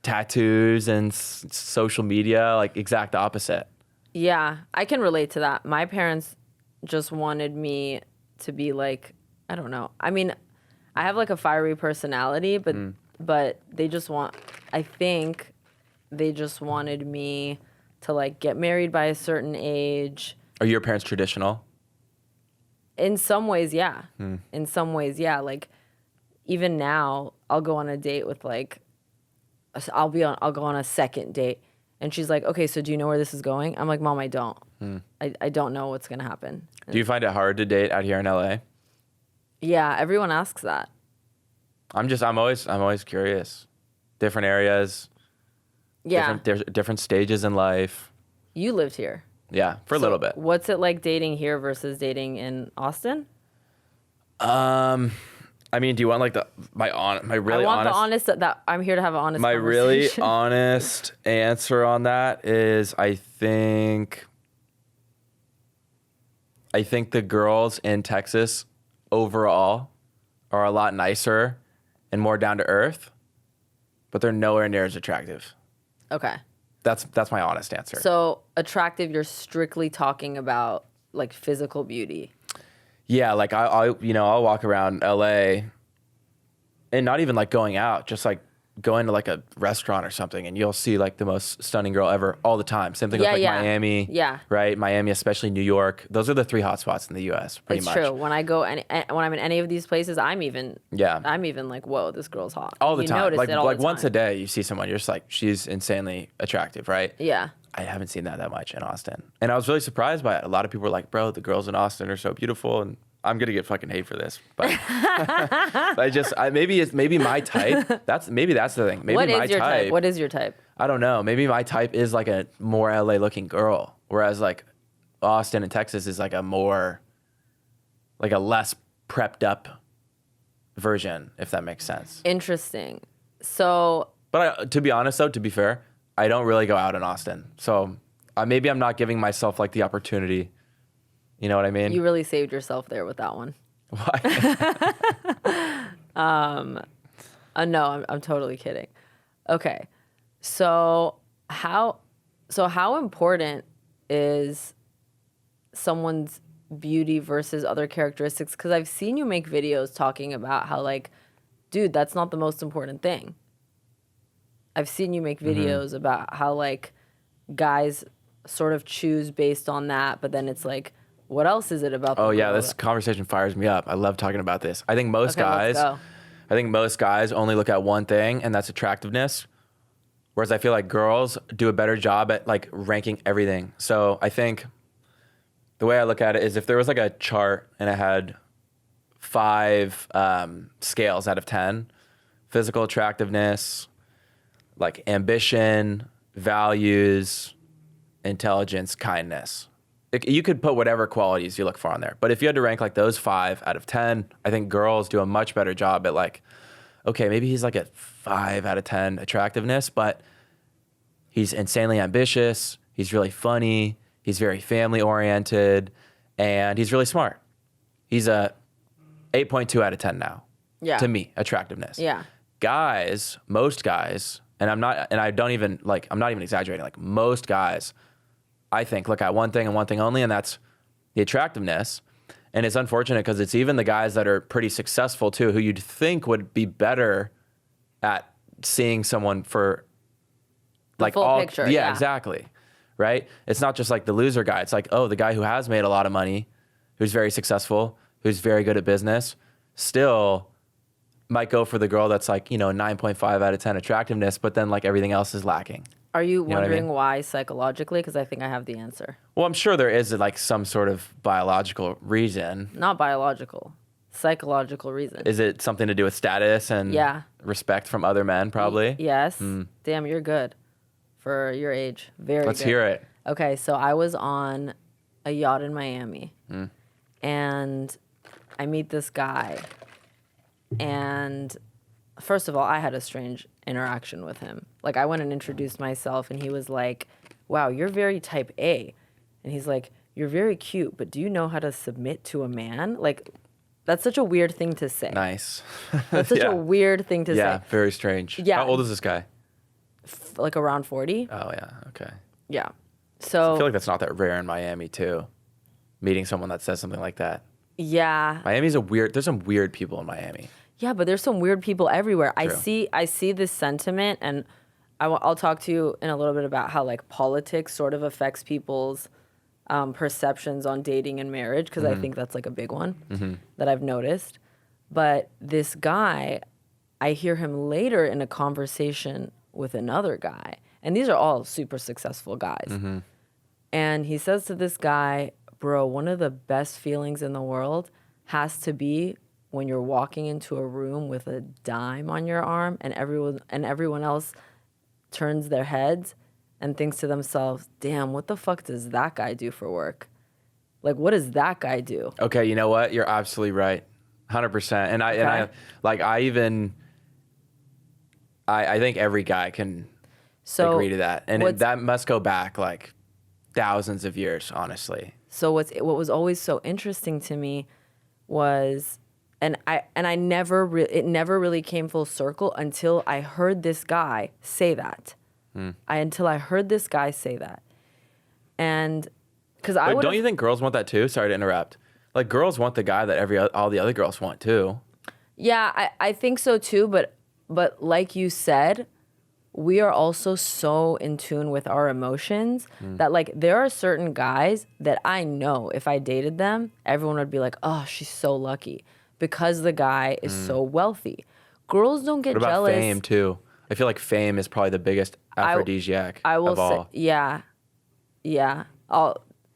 tattoos and social media, like exact opposite. Yeah, I can relate to that. My parents just wanted me to be like, I don't know. I mean, I have like a fiery personality, but they just I think they just wanted me to like get married by a certain age. Are your parents traditional? In some ways, yeah. In some ways, yeah. Like even now, I'll go on a date with like, I'll go on a second date, and she's like, "Okay, so do you know where this is going?" I'm like, "Mom, I don't. I don't know what's gonna happen." Do you find it hard to date out here in LA? Yeah, everyone asks that. I'm always curious. Different areas. Yeah. There's different stages in life. You lived here. Yeah, for a little bit. What's it like dating here versus dating in Austin? I mean, do you want like my really I want honest? the honest that I'm here to have an honest My really conversation. honest answer on that is I think I think the girls in Texas overall are a lot nicer and more down to earth, but they're nowhere near as attractive. Okay. That's my honest answer. So attractive, you're strictly talking about like physical beauty. Yeah, like I'll walk around LA and not even like going out, just like going to like a restaurant or something, and you'll see like the most stunning girl ever all the time. Same thing with like Miami. Yeah. Right? Miami, especially New York. Those are the 3 hot spots in the US, pretty much. It's true. When I go when I'm in any of these places, I'm even like, whoa, this girl's hot. All the you time. Notice Like it all the once time. a day you see someone, you're just like, she's insanely attractive, right? Yeah. I haven't seen that much in Austin. And I was really surprised by it. A lot of people were like, bro, the girls in Austin are so beautiful, and I'm gonna get fucking hate for this, but maybe my type. That's the thing. Maybe What is my your type? What is your type? I don't know. Maybe my type is like a more LA looking girl, whereas like Austin and Texas is like a less prepped up version, if that makes sense. Interesting. So, but to be honest, though, to be fair, I don't really go out in Austin, so maybe I'm not giving myself like the opportunity. You know what I mean? you really saved yourself there with that one. Why? No, I'm totally kidding. Okay. So how important is someone's beauty versus other characteristics? Because I've seen you make videos talking about how like, dude, that's not the most important thing. I've seen you make videos about how like guys sort of choose based on that, but then it's like, what else is it about? Oh yeah, this conversation fires me up. I love talking about this. I think most let's go. guys only look at one thing, and that's attractiveness. Whereas I feel like girls do a better job at like ranking everything. So I think the way I look at it is if there was like a chart and it had 5 scales out of 10, physical attractiveness, like ambition, values, intelligence, kindness. You could put whatever qualities you look for on there. But if you had to rank like those 5 out of 10, I think girls do a much better job at like, okay, maybe he's like a 5 out of 10 attractiveness, but he's insanely ambitious. He's really funny. He's very family oriented, and he's really smart. He's a 8.2 out of 10 now. Yeah. To me, attractiveness. Yeah. Guys, most guys, I'm not even exaggerating, like most guys, I think, look at one thing and one thing only, and that's the attractiveness. And it's unfortunate because it's even the guys that are pretty successful too, who you'd think would be better at seeing someone for like full all picture. Yeah, exactly. Right? It's not just like the loser guy. It's like, oh, the guy who has made a lot of money, who's very successful, who's very good at business, still might go for the girl that's like, 9.5 out of 10 attractiveness, but then like everything else is lacking. Are you know what I wondering mean? why psychologically? Because I think I have the answer. Well, I'm sure there is like some sort of biological reason. Not biological, psychological reason. Is it something to do with status and respect from other men, probably? Yes. Damn, you're good for your age. Very Let's good. hear it. Okay, so I was on a yacht in Miami, and I meet this guy, and first of all, I had a strange interaction with him. Like, I went and introduced myself, and he was like, wow, you're very type A. And he's like, you're very cute, but do you know how to submit to a man? Like, that's such a weird thing to say. Nice. That's such a weird thing to say. Yeah, very strange. Yeah. How old is this guy? Like around 40? Oh, yeah. Okay. Yeah. So I feel like that's not that rare in Miami, too. Meeting someone that says something like that. yeah. There's some weird people in Miami. Yeah, but there's some weird people everywhere. True. I see this sentiment, and I'll talk to you in a little bit about how like politics sort of affects people's perceptions on dating and marriage, because I think that's like a big one that I've noticed. But this guy, I hear him later in a conversation with another guy, and these are all super successful guys. And he says to this guy, bro, one of the best feelings in the world has to be when you're walking into a room with a dime on your arm, and everyone else turns their heads and thinks to themselves, damn, what the fuck does that guy do for work? Like, what does that guy do? Okay, you know what? You're absolutely right. 100%. And I think every guy can agree to that. And that must go back like thousands of years, honestly. So what was always so interesting to me was, and I never it never really came full circle until I heard this guy say that. Until I heard this guy say that, and because I don't you think girls want that too? Sorry to interrupt. Like girls want the guy that all the other girls want too. Yeah, I think so too. But like you said, we are also so in tune with our emotions that like there are certain guys that I know if I dated them, everyone would be like, oh, she's so lucky because the guy is so wealthy. Girls don't get What about jealous. fame too? I feel like fame is probably the biggest aphrodisiac I will of all. say, yeah. I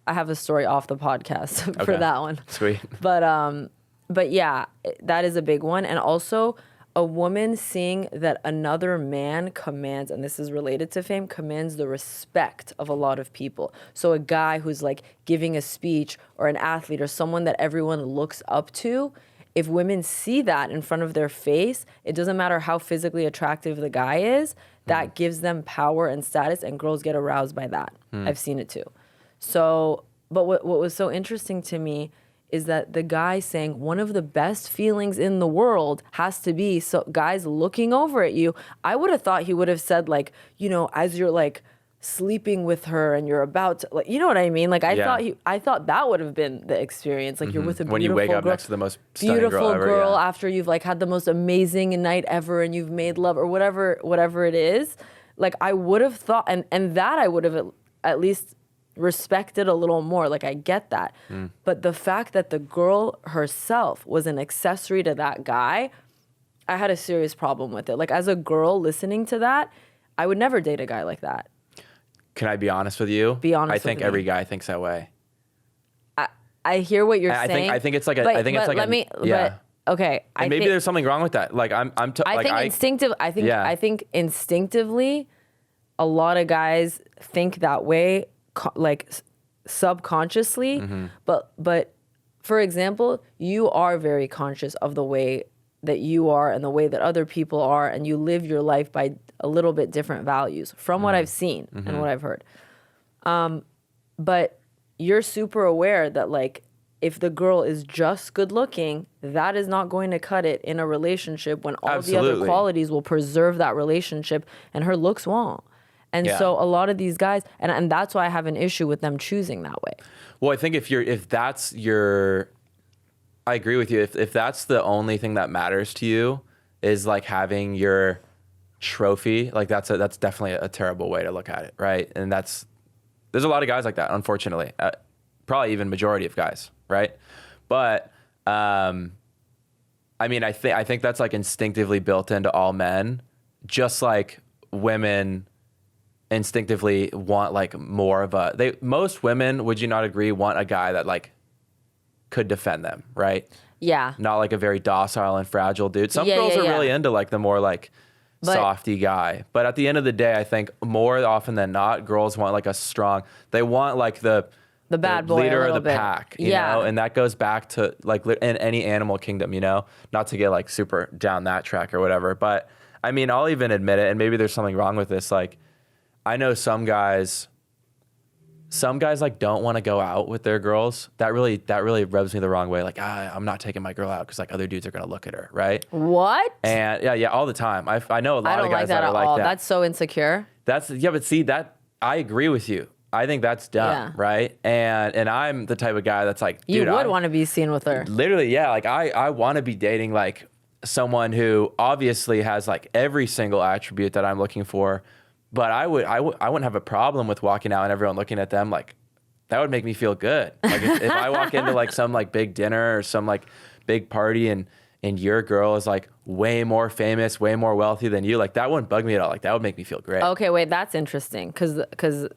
have a story off the podcast for that one. Sweet. But yeah, that is a big one. And also a woman seeing that another man commands, and this is related to fame, commands the respect of a lot of people. So a guy who's like giving a speech or an athlete or someone that everyone looks up to, if women see that in front of their face, it doesn't matter how physically attractive the guy is, that gives them power and status, and girls get aroused by that. I've seen it too. So, but what was so interesting to me is that the guy saying one of the best feelings in the world has to be so guys looking over at you. I would have thought he would have said like, you know, as you're like sleeping with her and you're about to, like, you know what I mean? Like I thought that would have been the experience. Like you're with a beautiful when you wake up girl, next to the most stunning girl ever, after you've like had the most amazing night ever and you've made love or whatever it is. Like I would have thought, and that I would have at least respected a little more. Like I get that. But the fact that the girl herself was an accessory to that guy, I had a serious problem with it. Like as a girl listening to that, I would never date a guy like that. Can I be honest with you? Be honest with me. I think every guy thinks that way. I hear what you're saying. I think it's like a. But, I think it's like let a. me, yeah. But, okay. And maybe there's something wrong with that. Like I think instinctively, a lot of guys think that way, like subconsciously. But for example, you are very conscious of the way that you are and the way that other people are, and you live your life by a little bit different values from what I've seen and what I've heard. But you're super aware that like if the girl is just good looking, that is not going to cut it in a relationship when all the other qualities will preserve that relationship and her looks won't. And so a lot of these guys, and that's why I have an issue with them choosing that way. Well, I think I agree with you. If that's the only thing that matters to you is like having your trophy, like that's definitely a terrible way to look at it, right? And there's a lot of guys like that, unfortunately. Probably even majority of guys, right? But I mean, I think that's like instinctively built into all men, just like women instinctively want like more of most women, would you not agree, want a guy that like could defend them, right? Yeah. Not like a very docile and fragile dude. Some girls are really into like the more like softy guy. But at the end of the day, I think more often than not, girls want like a strong, they want like the bad boy, leader of the pack, you know? And that goes back to like in any animal kingdom, you know, not to get like super down that track or whatever. But I mean, I'll even admit it. And maybe there's something wrong with this. Like I know some guys like don't want to go out with their girls. That really rubs me the wrong way. Like, I'm not taking my girl out because like other dudes are going to look at her. Right. What? And yeah, all the time. I know a lot of guys that are at like all. that. That's so insecure. But see that I agree with you. I think that's dumb. Right. And I'm the type of guy that's like, dude, you would want to be seen with her. Literally. Yeah. Like I want to be dating like someone who obviously has like every single attribute that I'm looking for. But I wouldn't have a problem with walking out and everyone looking at them. Like that would make me feel good. Like if I walk into like some like big dinner or some like big party and your girl is like way more famous, way more wealthy than you, like that wouldn't bug me at all. Like that would make me feel great. Okay, wait, that's interesting because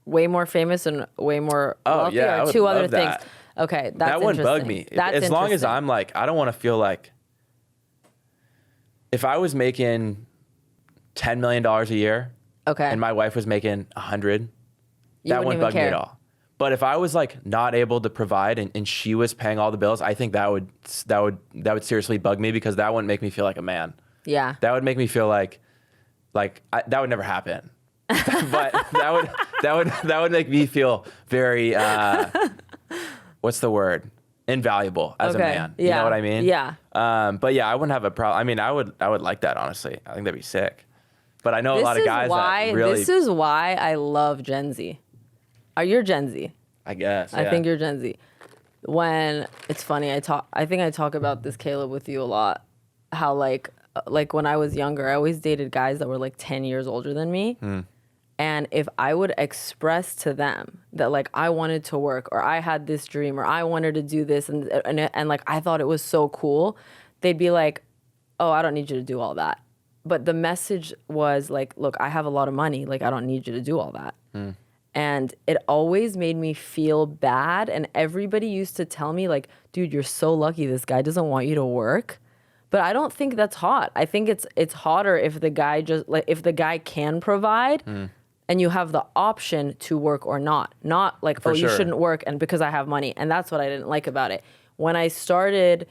way more famous and way more wealthy are two other things. Okay, that wouldn't bug me. As long as I'm like, I don't want to feel like if I was making $10 million a year. Okay. And my wife was making 100, that wouldn't bug me at all. But if I was like not able to provide and she was paying all the bills, I think that would seriously bug me because that wouldn't make me feel like a man. Yeah. That would make me feel like that would never happen. But that would make me feel very what's the word? Invaluable as a man. Yeah. You know what I mean? Yeah. But yeah, I wouldn't have a problem. I mean, I would like that, honestly. I think that'd be sick. But I know a lot of guys that really... This is why I love Gen Z. You're Gen Z. I guess, yeah. I think you're Gen Z. When it's funny, I think I talk about this, Caleb, with you a lot. How like when I was younger, I always dated guys that were like 10 years older than me. And if I would express to them that like I wanted to work or I had this dream or I wanted to do this and like I thought it was so cool, they'd be like, oh, I don't need you to do all that. But the message was like, look, I have a lot of money. Like, I don't need you to do all that. And it always made me feel bad. And everybody used to tell me like, dude, you're so lucky this guy doesn't want you to work. But I don't think that's hot. I think it's hotter if the guy if the guy can provide and you have the option to work or not. Not like, you shouldn't work and because I have money. And that's what I didn't like about it. When I started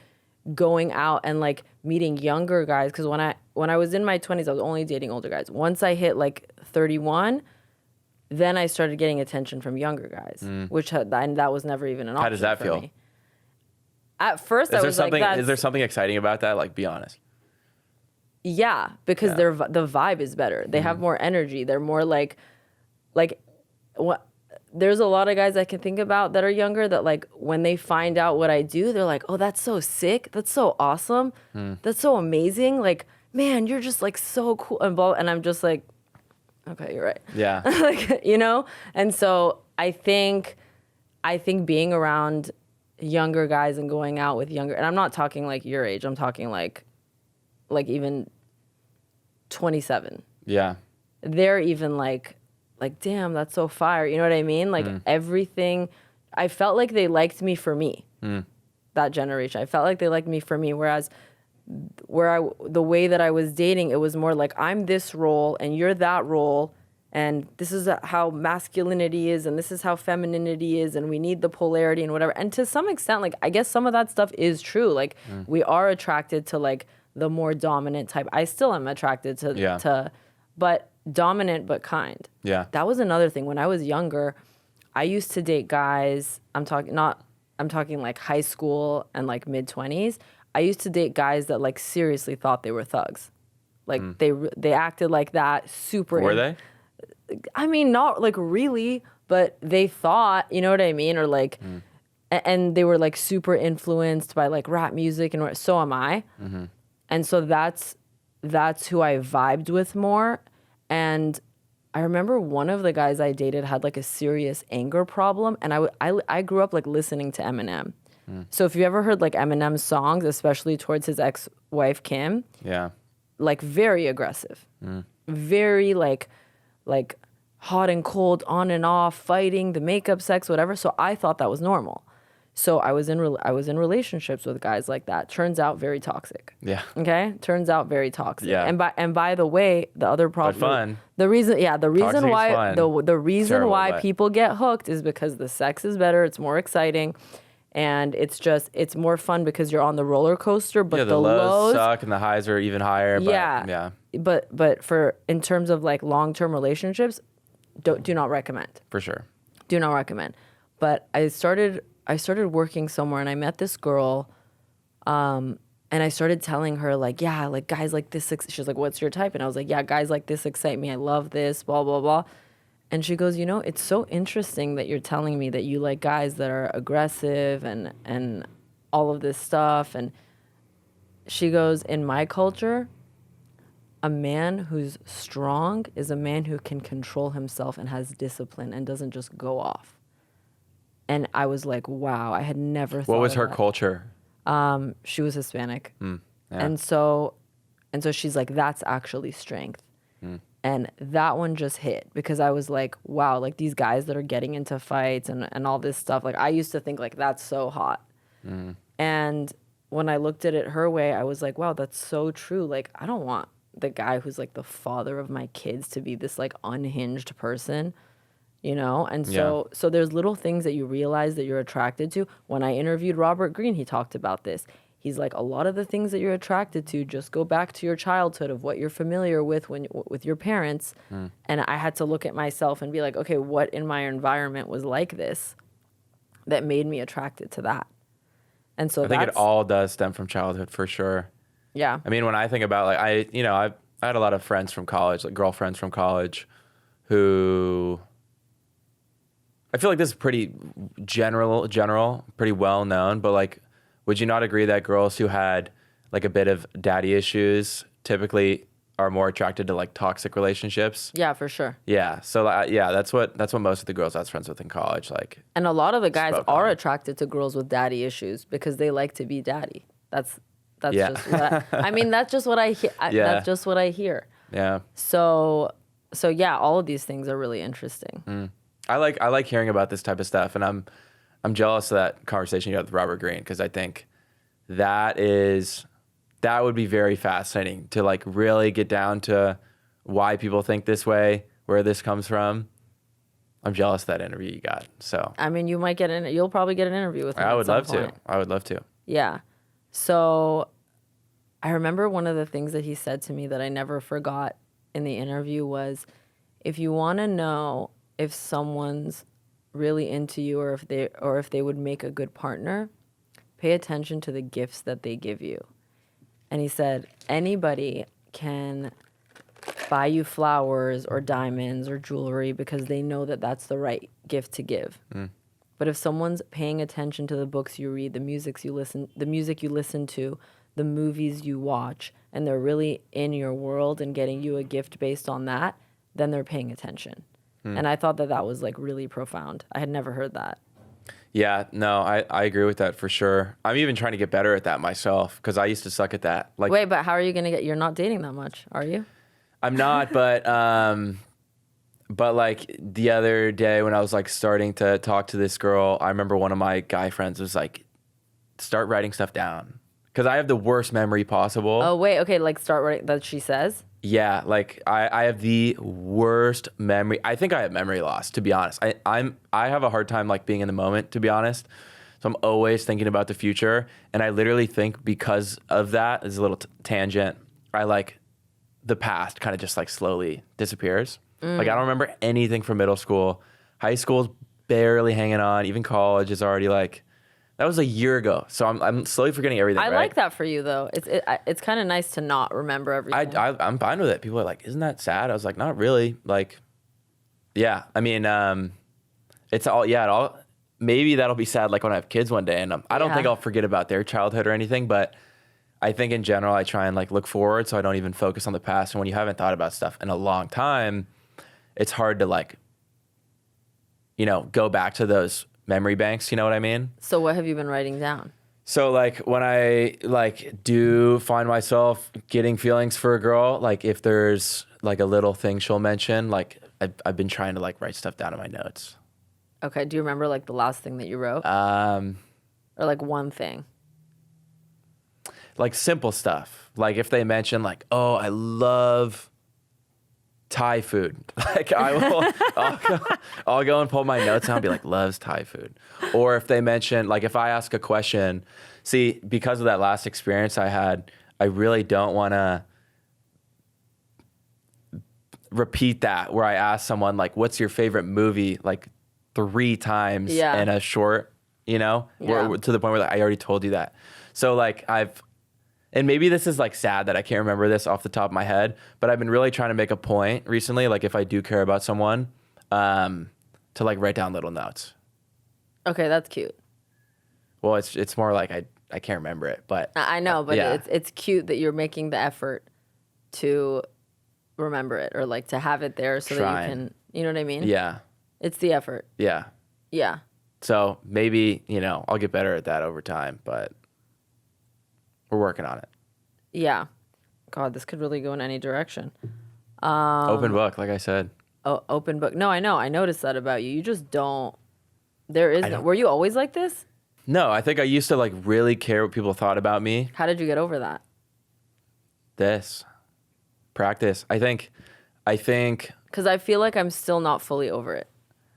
going out and like meeting younger guys, because when I was in my 20s, I was only dating older guys. Once I hit like 31, then I started getting attention from younger guys, and that was never even an option. How does that feel? Me. At first, I was like, is there something exciting about that? Like, be honest. Yeah, because the vibe is better. They have more energy. They're more like what. There's a lot of guys I can think about that are younger that like when they find out what I do, they're like, oh, that's so sick. That's so awesome. That's so amazing. Like, man, you're just like so cool and I'm just like, okay, you're right. Yeah. Like, you know? And so I think being around younger guys and going out with younger, and I'm not talking like your age, I'm talking like even 27. Yeah. They're even like, damn, that's so fire. You know what I mean? Like everything, I felt like they liked me for me, that generation. I felt like they liked me for me. Whereas the way that I was dating, it was more like, I'm this role and you're that role. And this is how masculinity is and this is how femininity is. And we need the polarity and whatever. And to some extent, like, I guess some of that stuff is true. Like we are attracted to like the more dominant type. I still am attracted to but dominant but kind. Yeah. That was another thing. When I was younger, I used to date guys, I'm talking like high school and like mid-20s. I used to date guys that like seriously thought they were thugs. Like they acted like that, super. Were they? I mean, not like really, but they thought, you know what I mean? Or like, and they were like super influenced by like rap music and so am I. And so that's who I vibed with more. And I remember one of the guys I dated had like a serious anger problem. And I grew up like listening to Eminem. So if you ever heard like Eminem's songs, especially towards his ex-wife, Kim, like very aggressive, very like hot and cold, on and off, fighting, the makeup, sex, whatever. So I thought that was normal. So I was in relationships with guys like that. Turns out very toxic. Yeah. Okay. Turns out very toxic. Yeah. And by the way, the other problem. But fun. The reason why fun. the reason Terrible, why but... people get hooked is because the sex is better. It's more exciting. And it's more fun because you're on the roller coaster, but the lows suck and the highs are even higher. But But for in terms of like long-term relationships, do not recommend. For sure. Do not recommend. But I started working somewhere and I met this girl, and I started telling her like, yeah, like guys like this. She's like, what's your type? And I was like, yeah, guys like this excite me. I love this, blah, blah, blah. And she goes, you know, it's so interesting that you're telling me that you like guys that are aggressive and all of this stuff. And she goes, in my culture, a man who's strong is a man who can control himself and has discipline and doesn't just go off. And I was like, wow, I had never thought. What was of her that. Culture? She was Hispanic. Yeah. And so she's like, that's actually strength. And that one just hit because I was like, wow, like these guys that are getting into fights and all this stuff, like I used to think like that's so hot. And when I looked at it her way, I was like, wow, that's so true. Like I don't want the guy who's like the father of my kids to be this like unhinged person, you know? And so there's little things that you realize that you're attracted to. When I interviewed Robert Greene, he talked about this. He's like, a lot of the things that you're attracted to just go back to your childhood of what you're familiar with with your parents. And I had to look at myself and be like, okay, what in my environment was like this? that made me attracted to that. And so I think it all does stem from childhood for sure. Yeah. I mean, when I think about like, I had a lot of friends from college, like girlfriends from college who I feel like this is pretty general, pretty well known, but like, would you not agree that girls who had like a bit of daddy issues typically are more attracted to like toxic relationships? Yeah, for sure. Yeah. So yeah, that's what most of the girls I was friends with in college like. And a lot of the guys are attracted to girls with daddy issues because they like to be daddy. That's just what I mean. That's just what I hear. That's just what I hear. Yeah. So yeah, all of these things are really interesting. I like hearing about this type of stuff, and I'm jealous of that conversation you had with Robert Greene, because I think that would be very fascinating to like really get down to why people think this way, where this comes from. I'm jealous of that interview you got. So I mean, you'll probably get an interview with him. I would love to. Yeah. So I remember one of the things that he said to me that I never forgot in the interview was, if you want to know if someone's really into you or if they would make a good partner, pay attention to the gifts that they give you. And he said, anybody can buy you flowers or diamonds or jewelry because they know that that's the right gift to give. But if someone's paying attention to the books you read, the music you listen to, the movies you watch, and they're really in your world and getting you a gift based on that, then they're paying attention. And I thought that was like really profound. I had never heard that. Yeah, no, I agree with that for sure. I'm even trying to get better at that myself, because I used to suck at that. Like, wait, but how are you going to you're not dating that much, are you? I'm not, but like the other day when I was like starting to talk to this girl, I remember one of my guy friends was like, start writing stuff down, because I have the worst memory possible. Oh, wait, okay, like start writing that she says? Yeah, like I have the worst memory. I think I have memory loss, to be honest. I have a hard time like being in the moment, to be honest. So I'm always thinking about the future, and I literally think because of that, as a little tangent, I like the past kind of just like slowly disappears. Like I don't remember anything from middle school. High school's barely hanging on. Even college is already like, that was a year ago. So I'm slowly forgetting everything. I right? like that for you though. It's kind of nice to not remember everything. I'm fine with it. People are like, isn't that sad? I was like, not really. Like, yeah. I mean, it's all, maybe that'll be sad like when I have kids one day, and I don't think I'll forget about their childhood or anything, but I think in general I try and like look forward so I don't even focus on the past. And when you haven't thought about stuff in a long time, it's hard to like, go back to those memory banks, you know what I mean? So what have you been writing down? So like when I like do find myself getting feelings for a girl, like if there's like a little thing she'll mention, like I've been trying to like write stuff down in my notes. Okay, do you remember like the last thing that you wrote? Or like one thing? Like simple stuff. Like if they mention like, oh, I love Thai food. Like I'll go and pull my notes and I'll be like, loves Thai food. Or if they mention, like if I ask a question, see, because of that last experience I had, I really don't want to repeat that where I ask someone like, what's your favorite movie? Like 3 times in a short, to the point where like, I already told you that. So like and maybe this is like sad that I can't remember this off the top of my head, but I've been really trying to make a point recently, like if I do care about someone, to like write down little notes. Okay, that's cute. Well, it's more like I can't remember it, but I know, but it's cute that you're making the effort to remember it or like to have it there so that you can, you know what I mean? Yeah. It's the effort. Yeah. Yeah. So maybe, I'll get better at that over time, but we're working on it. Yeah. God, this could really go in any direction. Open book, like I said. Oh, open book. No, I know. I noticed that about you. You just don't. Were you always like this? No, I think I used to like really care what people thought about me. How did you get over that? Practice. I think. Because I feel like I'm still not fully over it.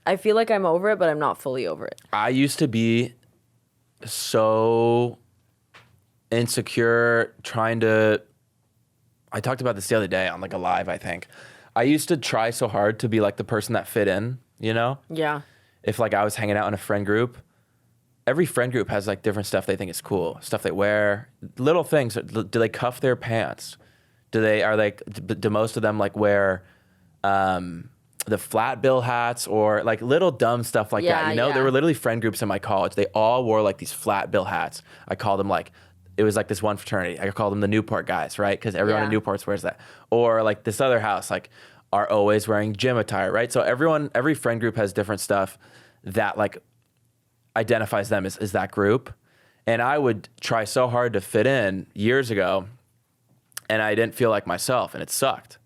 I feel like I'm over it, but I'm not fully over it. I used to be so insecure I talked about this the other day on like a live, I think. I used to try so hard to be like the person that fit in, Yeah. If like I was hanging out in a friend group, every friend group has like different stuff they think is cool, stuff they wear, little things. Do they cuff their pants? Do most of them like wear the flat bill hats or like little dumb stuff like that? You know, there were literally friend groups in my college. They all wore like these flat bill hats. I called them like, it was like this one fraternity. I called them the Newport guys, right? Because everyone in Newport wears that. Or like this other house, like are always wearing gym attire, right? So every friend group has different stuff that like identifies them as that group. And I would try so hard to fit in years ago, and I didn't feel like myself, and it sucked.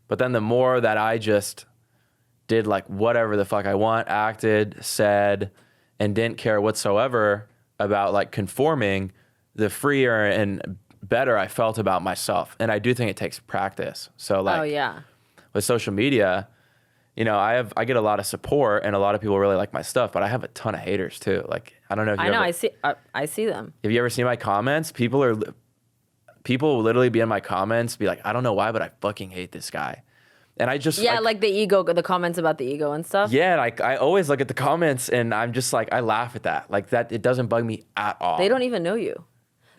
But then the more that I just did like whatever the fuck I want, acted, said, and didn't care whatsoever about like conforming, the freer and better I felt about myself. And I do think it takes practice. So like with social media, you know, I get a lot of support and a lot of people really like my stuff, but I have a ton of haters too. Like, I don't know if you I see them. Have you ever seen my comments? People will literally be in my comments, be like, I don't know why, but I fucking hate this guy. And I just like the ego, the comments about the ego and stuff. Yeah, like I always look at the comments and I'm just like, I laugh at that. Like that, it doesn't bug me at all. They don't even know you.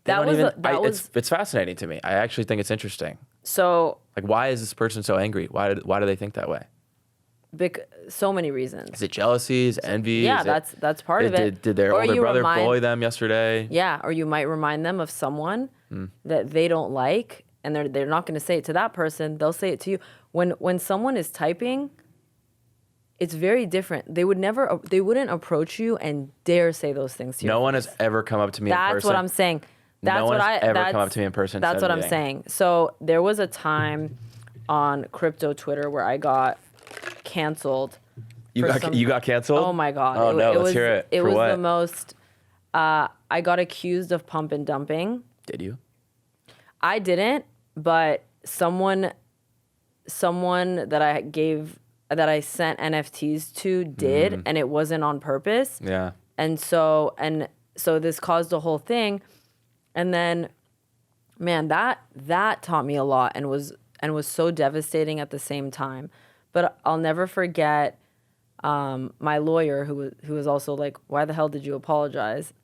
It's fascinating to me. I actually think it's interesting. So like, why is this person so angry? Why do they think that way? So many reasons. Is it jealousy? Is it envy? Yeah, that's part of it. Did their older brother bully them yesterday? Yeah, or you might remind them of someone that they don't like, and they're not going to say it to that person. They'll say it to you. When someone is typing, it's very different. They wouldn't approach you and dare say those things to you. No one has ever come up to me in person. That's what I'm saying. No one has ever come up to me in person. That's what I'm saying. So there was a time on crypto Twitter where I got canceled. You got canceled? Oh my God. Oh no, let's hear it. It was the most, I got accused of pump and dumping. Did you? I didn't, but someone that I sent NFTs to did, and it wasn't on purpose. Yeah. And so this caused a whole thing. And then, man, that taught me a lot and was so devastating at the same time. But I'll never forget my lawyer who was also like, why the hell did you apologize?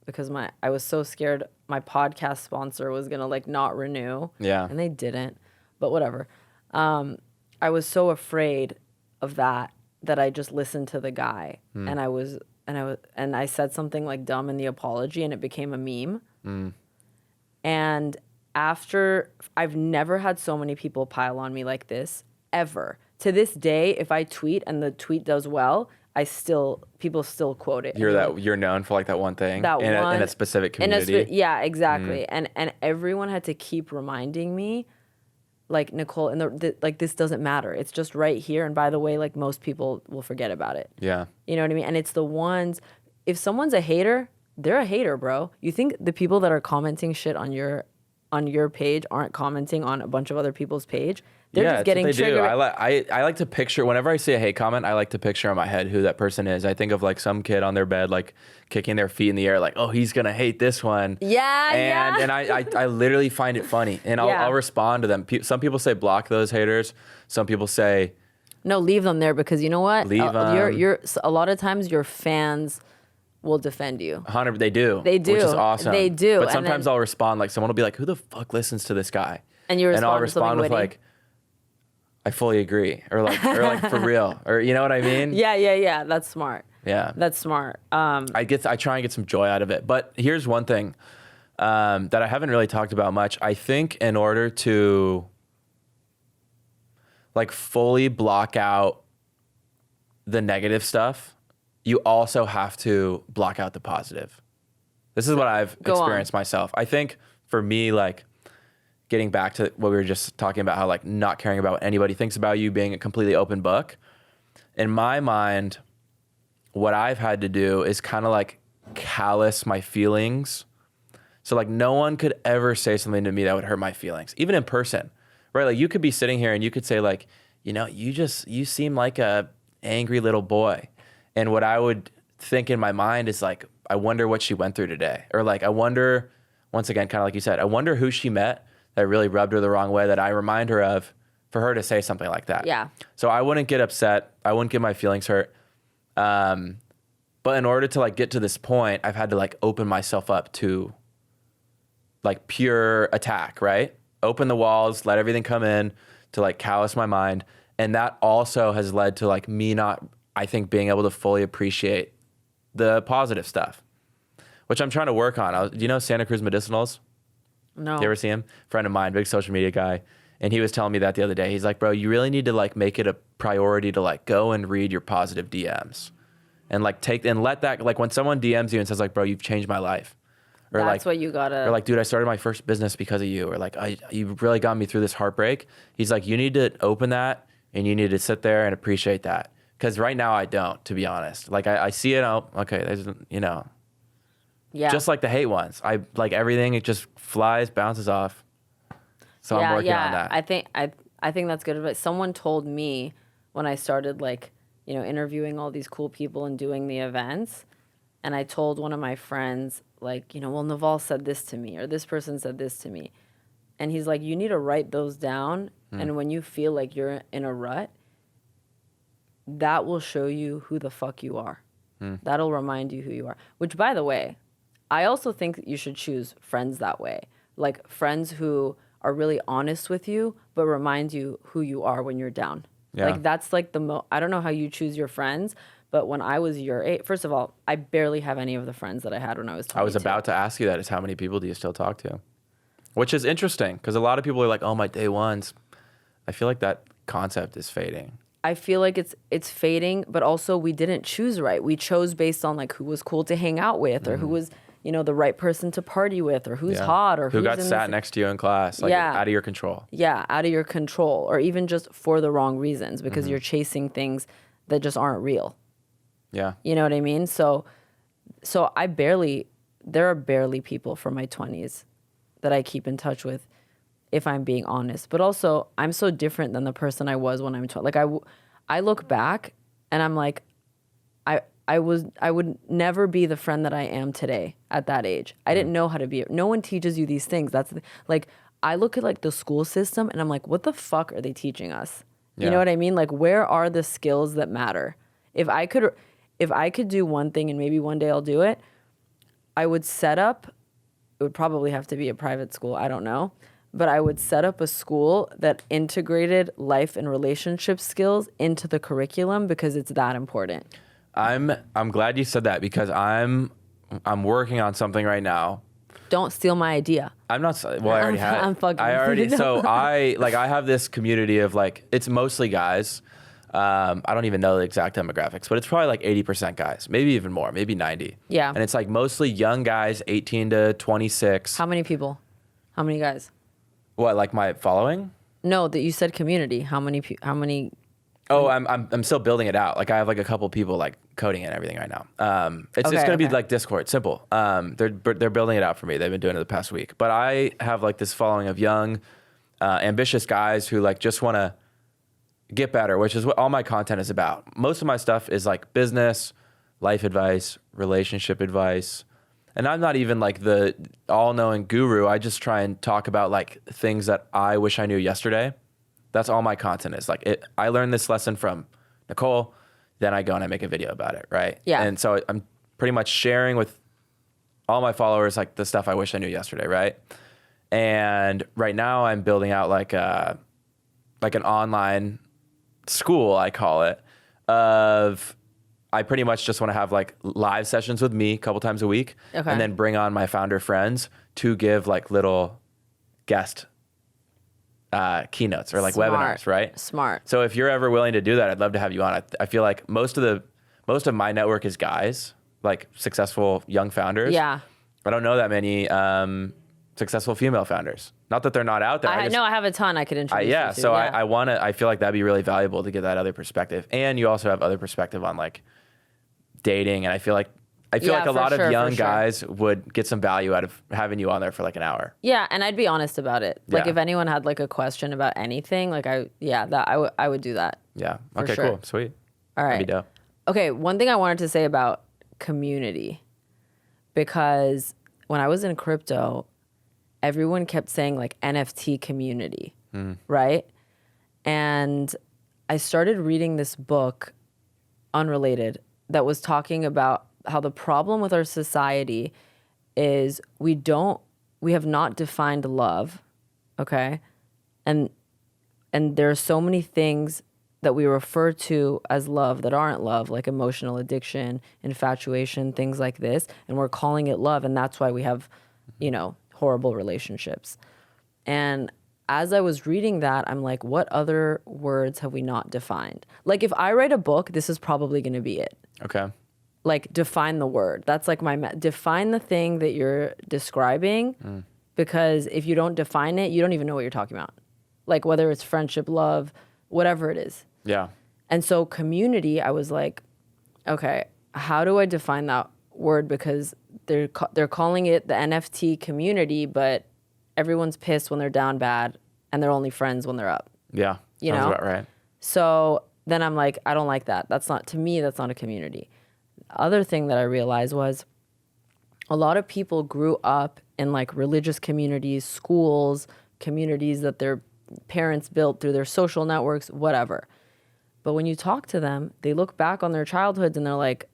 Because I was so scared my podcast sponsor was gonna like not renew. Yeah. And they didn't. But whatever. I was so afraid of that I just listened to the guy. And I said something like dumb in the apology and it became a meme. And after, I've never had so many people pile on me like this ever. To this day, if I tweet and the tweet does well, people still quote it. You're known for like that one thing in a specific community. Yeah, exactly. And everyone had to keep reminding me, like, Nicole, and like, this doesn't matter. It's just right here. And by the way, like, most people will forget about it. Yeah. You know what I mean? And it's the ones, if someone's a hater, they're a hater, bro. You think the people that are commenting shit on your page aren't commenting on a bunch of other people's page? They're just getting triggered. I like to picture, whenever I see a hate comment, I like to picture in my head who that person is. I think of like some kid on their bed, like kicking their feet in the air, like, oh, he's going to hate this one. Yeah, and I literally find it funny. And I'll respond to them. Some people say block those haters. Some people say... No, leave them there, because you know what? Leave them. You're a lot of times your fans will defend you. 100, they do. They do. Which is awesome. They do. But sometimes I'll respond, like someone will be like, who the fuck listens to this guy? And I'll respond with like, I fully agree, or like for real, or you know what I mean? Yeah. That's smart. Yeah, that's smart. I try and get some joy out of it. But here's one thing that I haven't really talked about much. I think in order to like fully block out the negative stuff, you also have to block out the positive. This is what I've experienced myself. I think for me, like, getting back to what we were just talking about, how like not caring about what anybody thinks about you, being a completely open book. In my mind, what I've had to do is kind of like callous my feelings. So like no one could ever say something to me that would hurt my feelings, even in person, right? Like you could be sitting here and you could say like, you know, you seem like a angry little boy. And what I would think in my mind is like, I wonder what she went through today. Or like, I wonder, once again, kind of like you said, I wonder who she met that really rubbed her the wrong way that I remind her of for her to say something like that. Yeah. So I wouldn't get upset. I wouldn't get my feelings hurt. But in order to like get to this point, I've had to like open myself up to like pure attack, right? Open the walls, let everything come in to like callous my mind. And that also has led to like me not, I think, being able to fully appreciate the positive stuff, which I'm trying to work on. Do you know Santa Cruz Medicinals? No. You ever see him? Friend of mine, big social media guy. And he was telling me that the other day. He's like, bro, you really need to like make it a priority to like go and read your positive DMs and like let that, like when someone DMs you and says like, bro, you've changed my life. Or That's like, what you gotta. Or like, dude, I started my first business because of you. Or like, you really got me through this heartbreak. He's like, you need to open that and you need to sit there and appreciate that. Because right now I don't, to be honest. Like I see it, okay, there's, Yeah. just like the hate ones. I like everything, it just flies, bounces off. So I'm working on that. I think that's good advice. Someone told me when I started like, interviewing all these cool people and doing the events, and I told one of my friends like, well, Naval said this to me or this person said this to me. And he's like, you need to write those down. And when you feel like you're in a rut, that will show you who the fuck you are. That'll remind you who you are. Which, by the way, I also think that you should choose friends that way. Like friends who are really honest with you, but remind you who you are when you're down. Yeah. Like that's like I don't know how you choose your friends, but when I was your age, first of all, I barely have any of the friends that I had when I was 22. I was about to ask you that, is how many people do you still talk to? Which is interesting, because a lot of people are like, oh, my day ones. I feel like that concept is fading. I feel like it's fading, but also we didn't choose right. We chose based on like who was cool to hang out with or who was, the right person to party with or who's hot or who who's got sat next to you in class, like out of your control. Yeah, out of your control, or even just for the wrong reasons because you're chasing things that just aren't real. Yeah. You know what I mean? So there are barely people from my 20s that I keep in touch with, if I'm being honest. But also, I'm so different than the person I was when I'm 20. Like I look back and I'm like, I would never be the friend that I am today at that age. I didn't know how to be. No one teaches you these things. Like I look at like the school system and I'm like, what the fuck are they teaching us? You know what I mean? Like where are the skills that matter? If I could do one thing, and maybe one day I'll do it, I would set up, it would probably have to be a private school, I don't know, but I would set up a school that integrated life and relationship skills into the curriculum because it's that important. I'm glad you said that, because I'm working on something right now. Don't steal my idea. I'm not. Well, I already had. I'm fucking. I already. So I have this community of like, it's mostly guys. I don't even know the exact demographics, but it's probably like 80% guys, maybe even more, maybe 90. Yeah. And it's like mostly young guys, 18 to 26. How many people? How many guys? What, like my following? No, that you said community. How many? Oh, I'm still building it out. Like I have like a couple people like coding and everything right now. It's gonna be like Discord, simple. They're building it out for me. They've been doing it the past week. But I have like this following of young, ambitious guys who like just want to get better, which is what all my content is about. Most of my stuff is like business, life advice, relationship advice. And I'm not even like the all-knowing guru. I just try and talk about like things that I wish I knew yesterday. That's all my content is. Like I learned this lesson from Nicole, then I go and I make a video about it, right? Yeah. And so I'm pretty much sharing with all my followers like the stuff I wish I knew yesterday, right? And right now I'm building out like an online school, I call it, of I pretty much just want to have like live sessions with me a couple times a week, and then bring on my founder friends to give like little guest keynotes or like webinars, right? Smart. So if you're ever willing to do that, I'd love to have you on. I feel like most of my network is guys, like successful young founders. Yeah. I don't know that many successful female founders. Not that they're not out there. I have a ton I could introduce you to. So I feel like that'd be really valuable to get that other perspective. And you also have other perspective on like dating. And I feel like a lot of young guys would get some value out of having you on there for like an hour. Yeah, and I'd be honest about it. Like if anyone had like a question about anything, like I would do that. Yeah. Okay, cool. Sweet. All right. That'd be dope. Okay, one thing I wanted to say about community, because when I was in crypto, everyone kept saying like NFT community, right? And I started reading this book, unrelated, that was talking about how the problem with our society is we have not defined love, okay? And there are so many things that we refer to as love that aren't love, like emotional addiction, infatuation, things like this, and we're calling it love, and that's why we have, horrible relationships. And as I was reading that, I'm like, what other words have we not defined? Like, if I write a book, this is probably going to be it. Okay. Like, define the word. That's like define the thing that you're describing, because if you don't define it, you don't even know what you're talking about. Like, whether it's friendship, love, whatever it is. Yeah. And so community, I was like, okay, how do I define that word? Because they're calling it the NFT community, but everyone's pissed when they're down bad and they're only friends when they're up. Yeah. Sounds about right. So then I'm like, I don't like that. To me, that's not a community. The other thing that I realized was a lot of people grew up in like religious communities, schools, communities that their parents built through their social networks, whatever. But when you talk to them, they look back on their childhoods and they're like,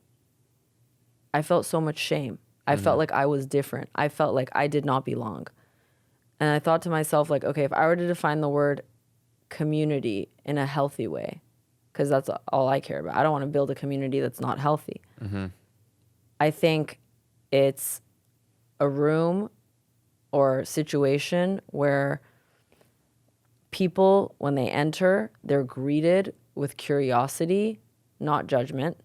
I felt so much shame. I felt like I was different. I felt like I did not belong. And I thought to myself, like, okay, if I were to define the word community in a healthy way, because that's all I care about. I don't want to build a community that's not healthy. I think it's a room or situation where people, when they enter, they're greeted with curiosity, not judgment.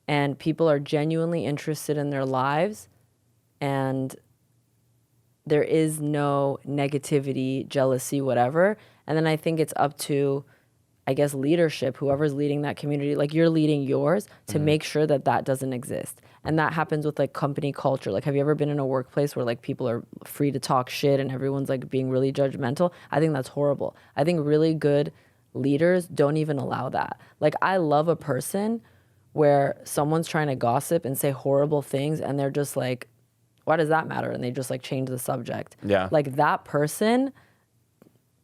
And people are genuinely interested in their lives, and there is no negativity, jealousy, whatever. And then I think it's up to, I guess, leadership, whoever's leading that community, like you're leading yours, to make sure that that doesn't exist. And that happens with like company culture. Like, have you ever been in a workplace where like people are free to talk shit and everyone's like being really judgmental? I think that's horrible. I think really good leaders don't even allow that. Like, I love a person where someone's trying to gossip and say horrible things and they're just like, why does that matter? And they just like change the subject. Yeah. Like, that person,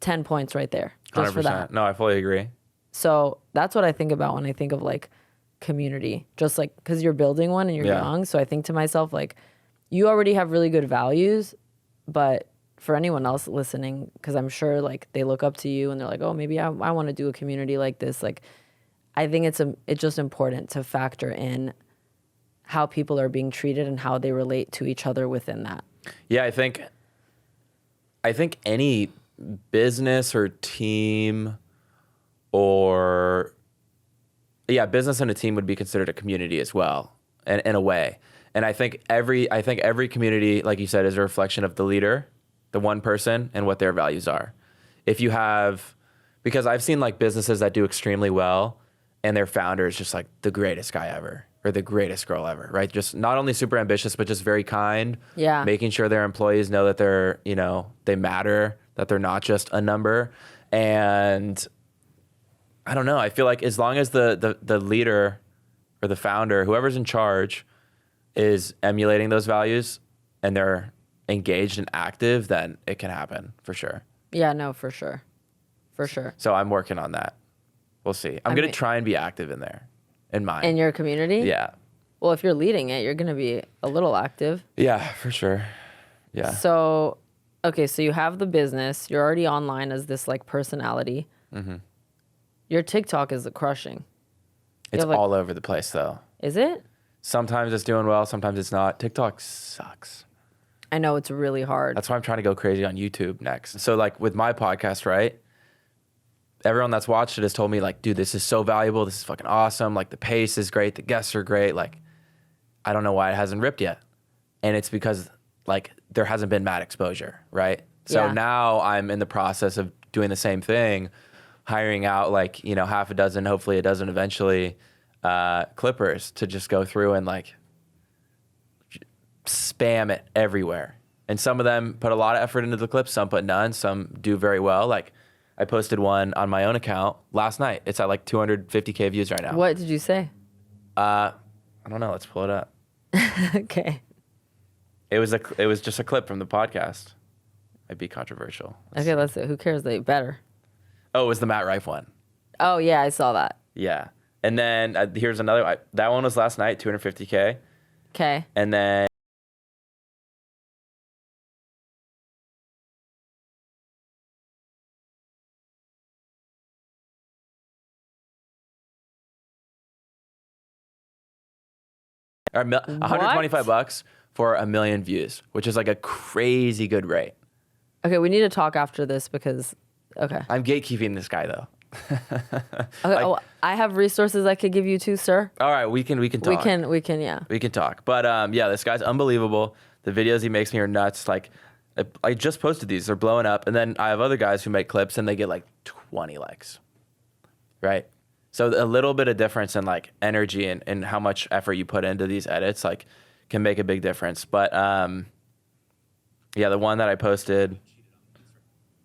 10 points right there. Just 100%. for that. No, I fully agree. So that's what I think about when I think of like community, just like, because you're building one and you're young. So I think to myself, like, you already have really good values, but for anyone else listening, because I'm sure like they look up to you and they're like, oh, maybe I want to do a community like this. Like, I think it's just important to factor in how people are being treated and how they relate to each other within that. Yeah, I think any business or team business and a team would be considered a community as well, in a way. And I think every community, like you said, is a reflection of the leader, the one person, and what their values are. Because I've seen like businesses that do extremely well and their founder is just like the greatest guy ever or the greatest girl ever, right? Just not only super ambitious, but just very kind. Yeah. Making sure their employees know that they're, they matter, that they're not just a number. And I don't know. I feel like as long as the leader or the founder, whoever's in charge, is emulating those values and they're engaged and active, then it can happen for sure. Yeah, no, for sure. For sure. So I'm working on that. We'll see. I'm going to try and be active in there, in mine. In your community? Yeah. Well, if you're leading it, you're going to be a little active. Yeah, for sure. Yeah. So, okay, so you have the business. You're already online as this like personality. Your TikTok is crushing. It's all over the place though. Is it? Sometimes it's doing well, sometimes it's not. TikTok sucks. I know, it's really hard. That's why I'm trying to go crazy on YouTube next. So like with my podcast, right? Everyone that's watched it has told me like, dude, this is so valuable. This is fucking awesome. Like the pace is great. The guests are great. Like, I don't know why it hasn't ripped yet. And it's because like there hasn't been mad exposure, right? So now I'm in the process of doing the same thing, hiring out like, half a dozen, hopefully a dozen eventually, clippers to just go through and like spam it everywhere. And some of them put a lot of effort into the clips, some put none, some do very well. Like I posted one on my own account last night. It's at like 250K views right now. What did you say? I don't know. Let's pull it up. Okay. It was just a clip from the podcast. Might be controversial. Okay, let's see. Who cares? They better. Oh, it was the Matt Rife one. Oh, yeah, I saw that. Yeah. And then here's another. That one was last night, 250K. Okay. And then $125 for 1 million views, which is like a crazy good rate. Okay, we need to talk after this because, okay. I'm gatekeeping this guy though. Okay, I have resources I could give you too, sir. All right, we can talk. We can, yeah. We can talk. But yeah, this guy's unbelievable. The videos he makes me are nuts. Like, I just posted these. They're blowing up. And then I have other guys who make clips and they get like 20 likes. Right? So a little bit of difference in like energy and how much effort you put into these edits like can make a big difference. But yeah, the one that I posted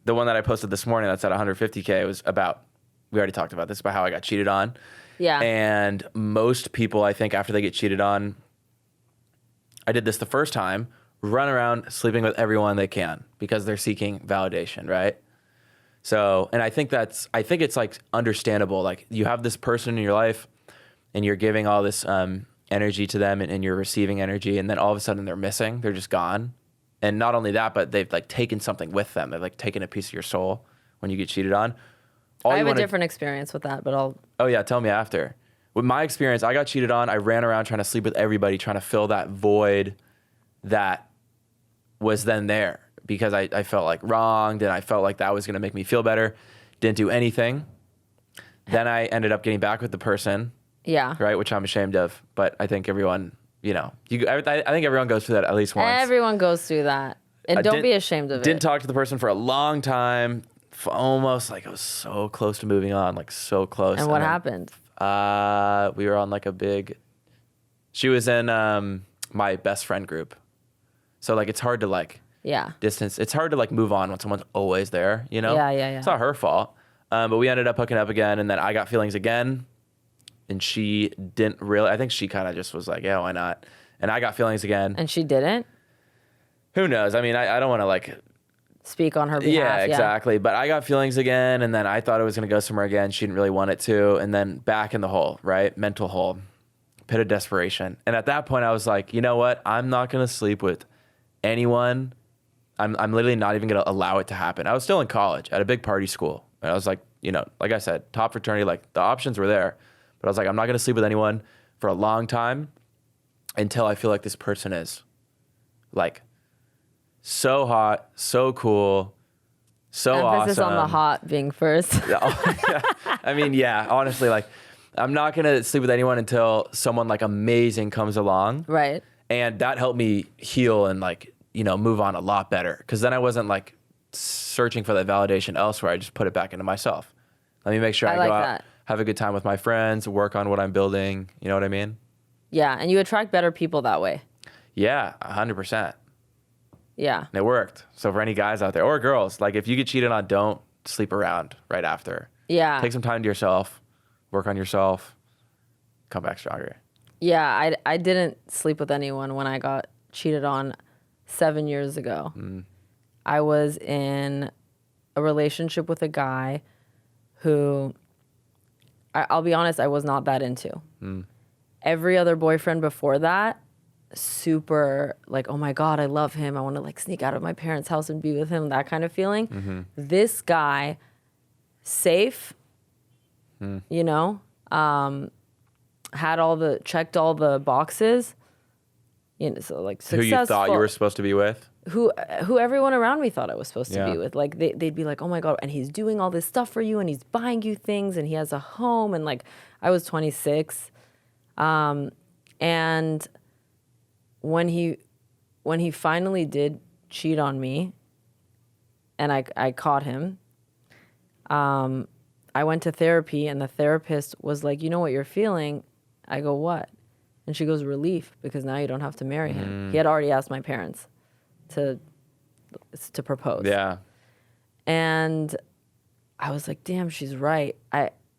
this morning that's at 150K was about, we already talked about this, about how I got cheated on. Yeah. And most people, I think, after they get cheated on, I did this the first time, run around sleeping with everyone they can because they're seeking validation, right? So, and I think it's like understandable. Like you have this person in your life and you're giving all this energy to them and you're receiving energy, and then all of a sudden they're missing, they're just gone. And not only that, but they've like taken something with them. They've like taken a piece of your soul when you get cheated on. I have a different experience with that, but Oh yeah, tell me after. With my experience, I got cheated on. I ran around trying to sleep with everybody, trying to fill that void that was then there because I felt like wronged and I felt like that was going to make me feel better. Didn't do anything. Then I ended up getting back with the person. Yeah. Right, which I'm ashamed of. But I think everyone, I think everyone goes through that at least once. Everyone goes through that. And don't be ashamed of it. Didn't talk to the person for a long time. Almost like I was so close to moving on, like so close. And what happened? We were on like she was in my best friend group. So like it's hard to like distance. It's hard to like move on when someone's always there, Yeah. It's not her fault. But we ended up hooking up again, and then I got feelings again. And she didn't really, I think she kind of just was like, yeah, why not? And I got feelings again. And she didn't? Who knows? I mean, I don't want to like speak on her behalf. Yeah, exactly. But I got feelings again, and then I thought it was going to go somewhere again. She didn't really want it to. And then back in the hole, right? Mental hole, pit of desperation. And at that point, I was like, you know what? I'm not going to sleep with anyone. I'm literally not even going to allow it to happen. I was still in college at a big party school. And I was like, like I said, top fraternity, like the options were there. But I was like, I'm not going to sleep with anyone for a long time until I feel like this person is like so hot, so cool, so Emphasis awesome. on the hot being first. Yeah. I mean, yeah, honestly, like I'm not going to sleep with anyone until someone like amazing comes along. Right. And that helped me heal and like, move on a lot better. Because then I wasn't like searching for that validation elsewhere. I just put it back into myself. Let me make sure I go out, have a good time with my friends, work on what I'm building. You know what I mean? Yeah, and you attract better people that way. Yeah, 100%. Yeah. And it worked. So for any guys out there or girls, like if you get cheated on, don't sleep around right after. Yeah. Take some time to yourself, work on yourself, come back stronger. Yeah, I didn't sleep with anyone when I got cheated on 7 years ago. I was in a relationship with a guy who, I'll be honest, I was not that into. Every other boyfriend before that, super like, oh my God, I love him. I want to like sneak out of my parents' house and be with him, that kind of feeling. This guy, safe, checked all the boxes. So like successful. Who you thought you were supposed to be with? Who everyone around me thought I was supposed to be with. Like they'd be like, oh my God, and he's doing all this stuff for you and he's buying you things and he has a home, and like I was 26. And when he finally did cheat on me and I caught him, I went to therapy and the therapist was like, you know what you're feeling? I go, what? And she goes, relief, because now you don't have to marry him. He had already asked my parents to propose. Yeah. And I was like, damn, she's right.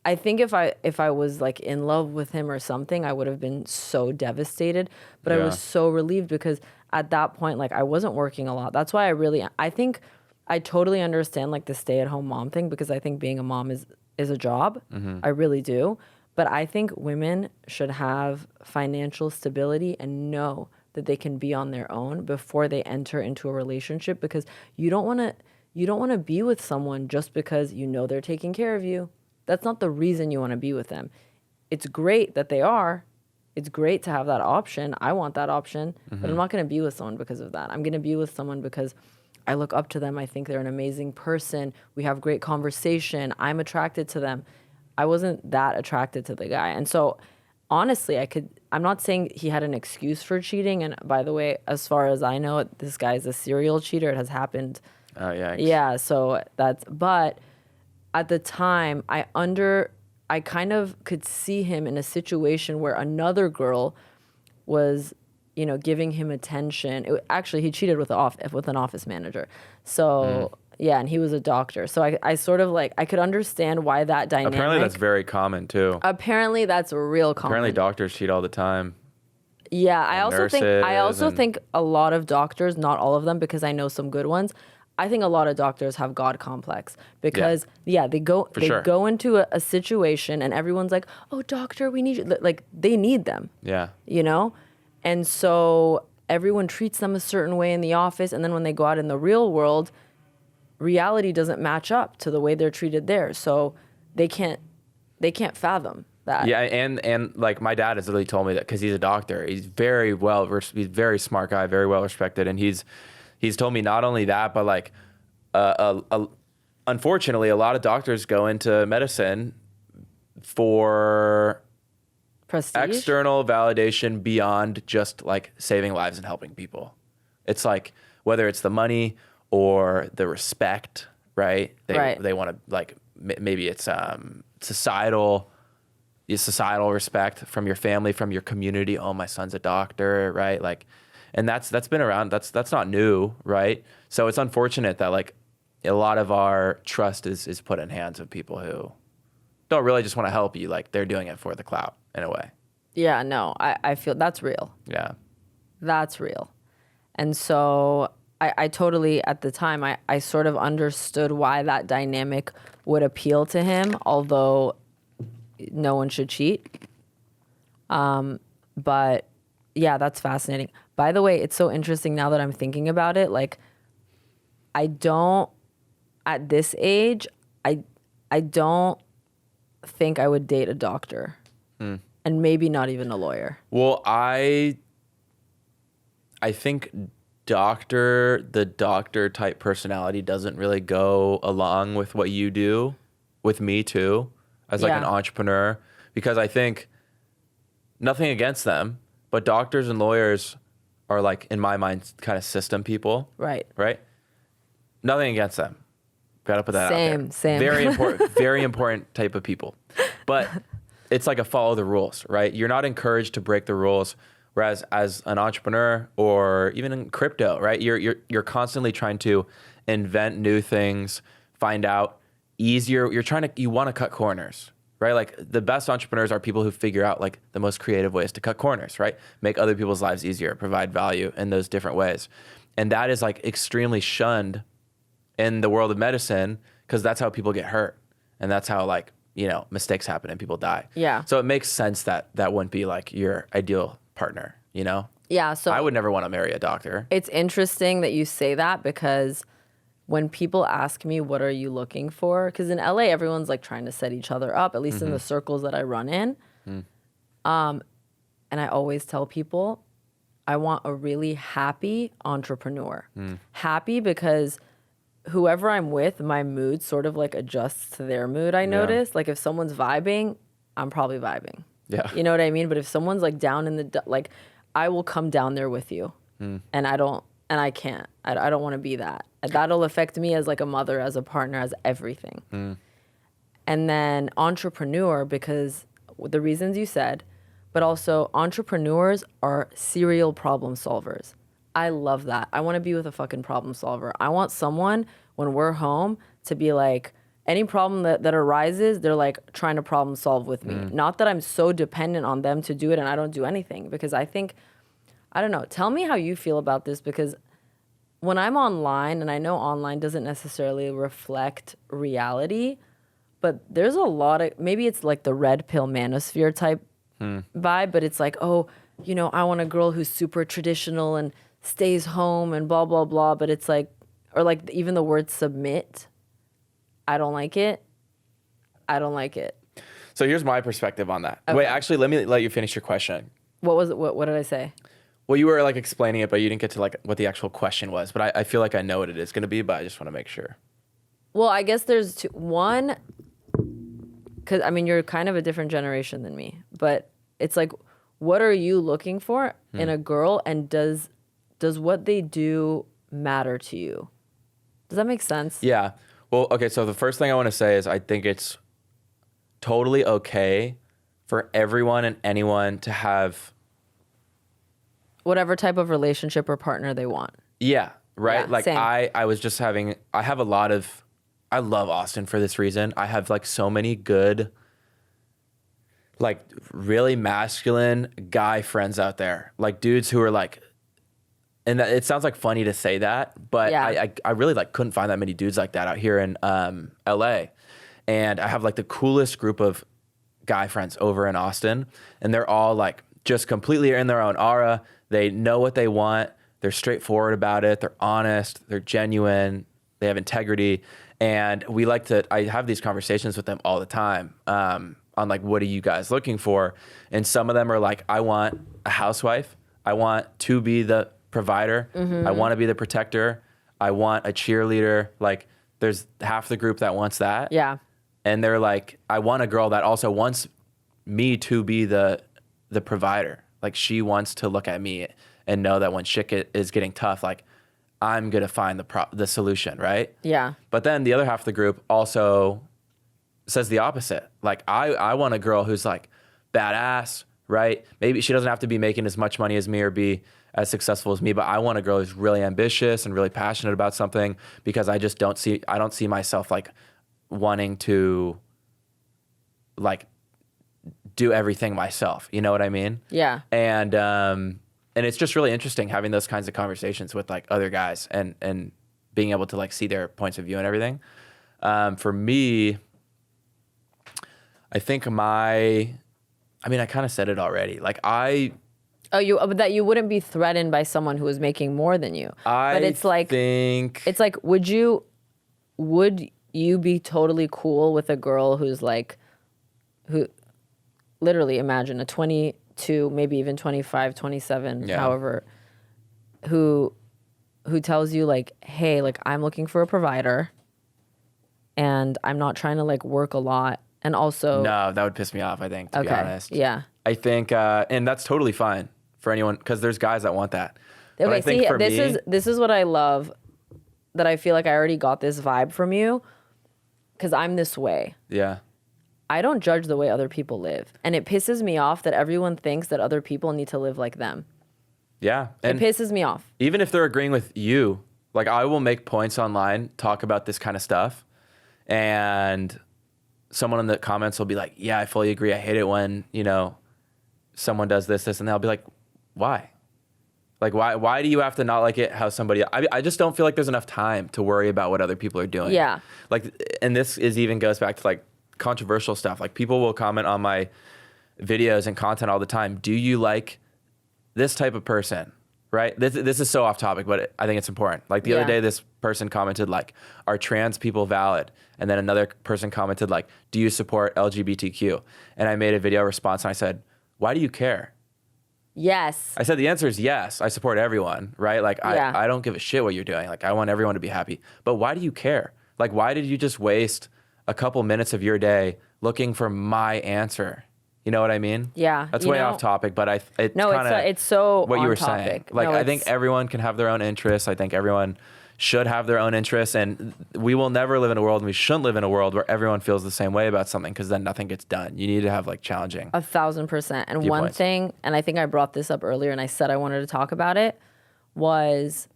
I think if I was like in love with him or something, I would have been so devastated. But I was so relieved because at that point, like I wasn't working a lot. That's why I think I totally understand like the stay-at-home mom thing, because I think being a mom is a job. I really do. But I think women should have financial stability and know that they can be on their own before they enter into a relationship, because you don't want to be with someone just because you know they're taking care of you. That's not the reason you want to be with them. It's great that they are. It's great to have that option. I want that option, but I'm not going to be with someone because of that. I'm going to be with someone because I look up to them. I think they're an amazing person. We have great conversation. I'm attracted to them. I wasn't that attracted to the guy. And so honestly, I'm not saying he had an excuse for cheating. And by the way, as far as I know, this guy is a serial cheater. It has happened. Oh, yeah. Yeah. So but at the time, I kind of could see him in a situation where another girl was, giving him attention. Actually, he cheated with an office manager. So yeah, and he was a doctor. So I sort of I could understand why that dynamic. Apparently that's very common too. Apparently that's real common. Apparently doctors cheat all the time. Yeah, I also think a lot of doctors, not all of them, because I know some good ones. I think a lot of doctors have God complex because they go into a situation and everyone's like, "Oh, doctor, we need you." Like they need them. Yeah. And so everyone treats them a certain way in the office, and then when they go out in the real world, reality doesn't match up to the way they're treated there. So they can't fathom that. Yeah, and like my dad has literally told me that because he's a doctor. He's he's a very smart guy, very well respected, and he's told me not only that, but unfortunately, a lot of doctors go into medicine for prestige, external validation beyond just saving lives and helping people. It's whether it's the money or the respect, right? They want to maybe it's societal respect from your family, from your community. Oh, my son's a doctor, right? And that's been around. That's not new, right? So it's unfortunate that a lot of our trust is put in hands of people who don't really just want to help you. They're doing it for the clout in a way. Yeah, no, I feel that's real. Yeah, that's real. And so I totally, at the time, I sort of understood why that dynamic would appeal to him, although no one should cheat. But yeah, that's fascinating. By the way, it's so interesting now that I'm thinking about it. I don't, at this age, I don't think I would date a doctor. And maybe not even a lawyer. Well, I think the doctor type personality doesn't really go along with what you do, with me too, as an entrepreneur, because I think nothing against them, but doctors and lawyers are in my mind, kind of system people. Right. Right? Nothing against them. Gotta put that out there. Same. Very important type of people. But it's a follow the rules, right? You're not encouraged to break the rules. Whereas as an entrepreneur or even in crypto, right? You're constantly trying to invent new things, find out easier. You want to cut corners, right? The best entrepreneurs are people who figure out the most creative ways to cut corners, right? Make other people's lives easier, provide value in those different ways. And that is extremely shunned in the world of medicine because that's how people get hurt. And that's how mistakes happen and people die. Yeah. So it makes sense that wouldn't be your ideal partner, Yeah. So I would never want to marry a doctor. It's interesting that you say that because when people ask me, what are you looking for? Because in LA, everyone's trying to set each other up, at least in the circles that I run in. And I always tell people, I want a really happy entrepreneur. Happy because whoever I'm with, my mood sort of adjusts to their mood, I notice. If someone's vibing, I'm probably vibing. Yeah. You know what I mean? But if someone's down in the, I will come down there with you. And I can't. I don't want to be that. That'll affect me as a mother, as a partner, as everything. And then entrepreneur, because the reasons you said, but also entrepreneurs are serial problem solvers. I love that. I want to be with a fucking problem solver. I want someone when we're home to be any problem that arises, they're trying to problem solve with me. Not that I'm so dependent on them to do it and I don't do anything, because I think, I don't know, tell me how you feel about this, because when I'm online, and I know online doesn't necessarily reflect reality, But there's a lot of, maybe it's like the red pill manosphere type vibe, but it's like, oh, you know, I want a girl who's super traditional and stays home and blah, blah, blah. But it's like, or like even the word submit, I don't like it. I don't like it. So here's my perspective on that. Okay. Wait, actually, let me let you finish your question. What was it? What did I say? Well, you were like explaining it, but you didn't get to like what the actual question was. But I feel like I know what it is going to be, but I just want to make sure. Well, I guess there's two. One, because I mean, you're kind of a different generation than me, but it's like, what are you looking for in a girl, and does what they do matter to you? Does that make sense? Yeah. Well, okay. So the first thing I want to say is I think it's totally okay for everyone and anyone to have whatever type of relationship or partner they want. Yeah, right? Yeah, like same. I was just having, I have a lot of, I love Austin for this reason. I have like so many good, like really masculine guy friends out there. Like dudes who are like, and it sounds like funny to say that, but Yeah. I really like couldn't find that many dudes like that out here in LA. And I have like the coolest group of guy friends over in Austin, and they're all like just completely in their own aura. They know what they want. They're straightforward about it. They're honest. They're genuine. They have integrity. And we like to, I have these conversations with them all the time on like, what are you guys looking for? And some of them are like, I want a housewife. I want to be the provider. I want to be the protector. I want a cheerleader. Like there's half the group that wants that. Yeah. And they're like, I want a girl that also wants me to be the provider. Like she wants to look at me and know that when shit is getting tough, like I'm gonna find the solution, right? Yeah. But then the other half of the group also says the opposite. Like I want a girl who's like badass, right? Maybe she doesn't have to be making as much money as me or be as successful as me, but I want a girl who's really ambitious and really passionate about something, because I don't see myself like wanting to like do everything myself. You know what I mean? Yeah. And it's just really interesting having those kinds of conversations with like other guys and being able to like see their points of view and everything. For me, I think I kind of said it already. Like that you wouldn't be threatened by someone who is making more than you. But it's like, it's like, would you be totally cool with a girl who's like, who literally imagine a 22, maybe even 25, 27, however, who tells you like, hey, like I'm looking for a provider and I'm not trying to like work a lot. And also, no, that would piss me off, I think, to be honest. Yeah. I think, and that's totally fine for anyone, because there's guys that want that. But Okay, I think see, this is what I love, that I feel like I already got this vibe from you, because I'm this way. Yeah. I don't judge the way other people live. And it pisses me off that everyone thinks that other people need to live like them. Yeah. And it pisses me off. Even if they're agreeing with you, like I will make points online, talk about this kind of stuff, and someone in the comments will be like, yeah, I fully agree. I hate it when, you know, someone does this, and they'll be like, why? Like, why do you have to not like it how somebody, I just don't feel like there's enough time to worry about what other people are doing. Yeah. Like, and this even goes back to like controversial stuff. Like people will comment on my videos and content all the time. Do you like this type of person? Right? This is so off topic, but I think it's important. Like the other day, this person commented like, are trans people valid? And then another person commented like, do you support LGBTQ? And I made a video response and I said, why do you care? Yes. I said the answer is yes. I support everyone, right? Like I don't give a shit what you're doing. Like I want everyone to be happy. But why do you care? Like why did you just waste a couple minutes of your day looking for my answer? You know what I mean? Yeah. That's way off topic, but it's so what on you were topic. saying. Like I think everyone can have their own interests. I think everyone should have their own interests, and we will never live in a world, and we shouldn't live in a world where everyone feels the same way about something, because then nothing gets done. You need to have like challenging. 1,000%. And one viewpoints. thing, and I think I brought this up earlier and I said I wanted to talk about it, was,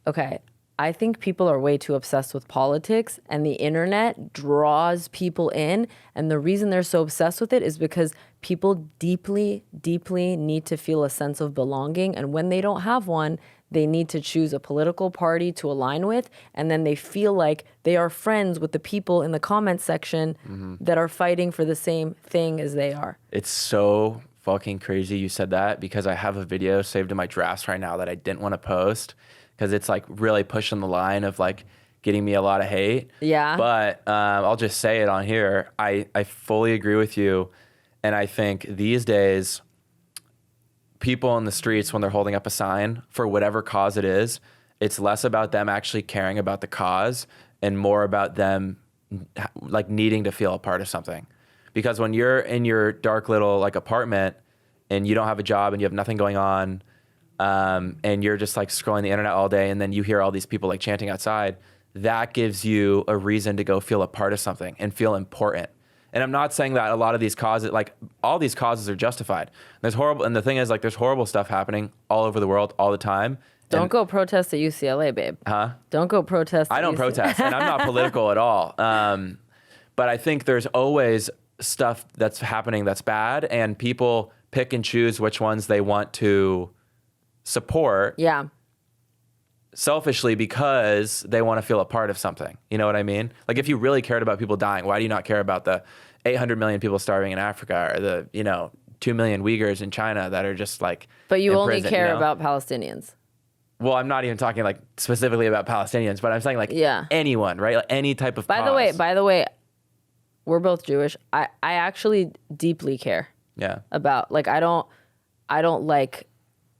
okay, I think people are way too obsessed with politics, and the internet draws people in. And the reason they're so obsessed with it is because people deeply, deeply need to feel a sense of belonging. And when they don't have one, they need to choose a political party to align with, and then they feel like they are friends with the people in the comment section that are fighting for the same thing as they are. It's so fucking crazy you said that, because I have a video saved in my drafts right now that I didn't want to post because it's like really pushing the line of like getting me a lot of hate. Yeah. But I'll just say it on here. I fully agree with you. And I think these days, people in the streets, when they're holding up a sign for whatever cause it is, it's less about them actually caring about the cause and more about them like needing to feel a part of something. Because when you're in your dark little like apartment and you don't have a job and you have nothing going on, and you're just like scrolling the internet all day, and then you hear all these people like chanting outside, that gives you a reason to go feel a part of something and feel important. And I'm not saying that a lot of these causes, like all these causes are justified. There's horrible, and the thing is like there's horrible stuff happening all over the world all the time. Don't go protest at UCLA, babe. Huh? Don't go protest at I don't UCLA. protest, and I'm not political at all. But I think there's always stuff that's happening that's bad, and people pick and choose which ones they want to support. Yeah. Selfishly, because they want to feel a part of something. You know what I mean? Like if you really cared about people dying, why do you not care about the 800 million people starving in Africa, or the 2 million Uyghurs in China that are just like But you in only prison, care about Palestinians. Well, I'm not even talking like specifically about Palestinians, but I'm saying like anyone, right? Like any type of By the way, we're both Jewish. I actually deeply care. Yeah. About like I don't like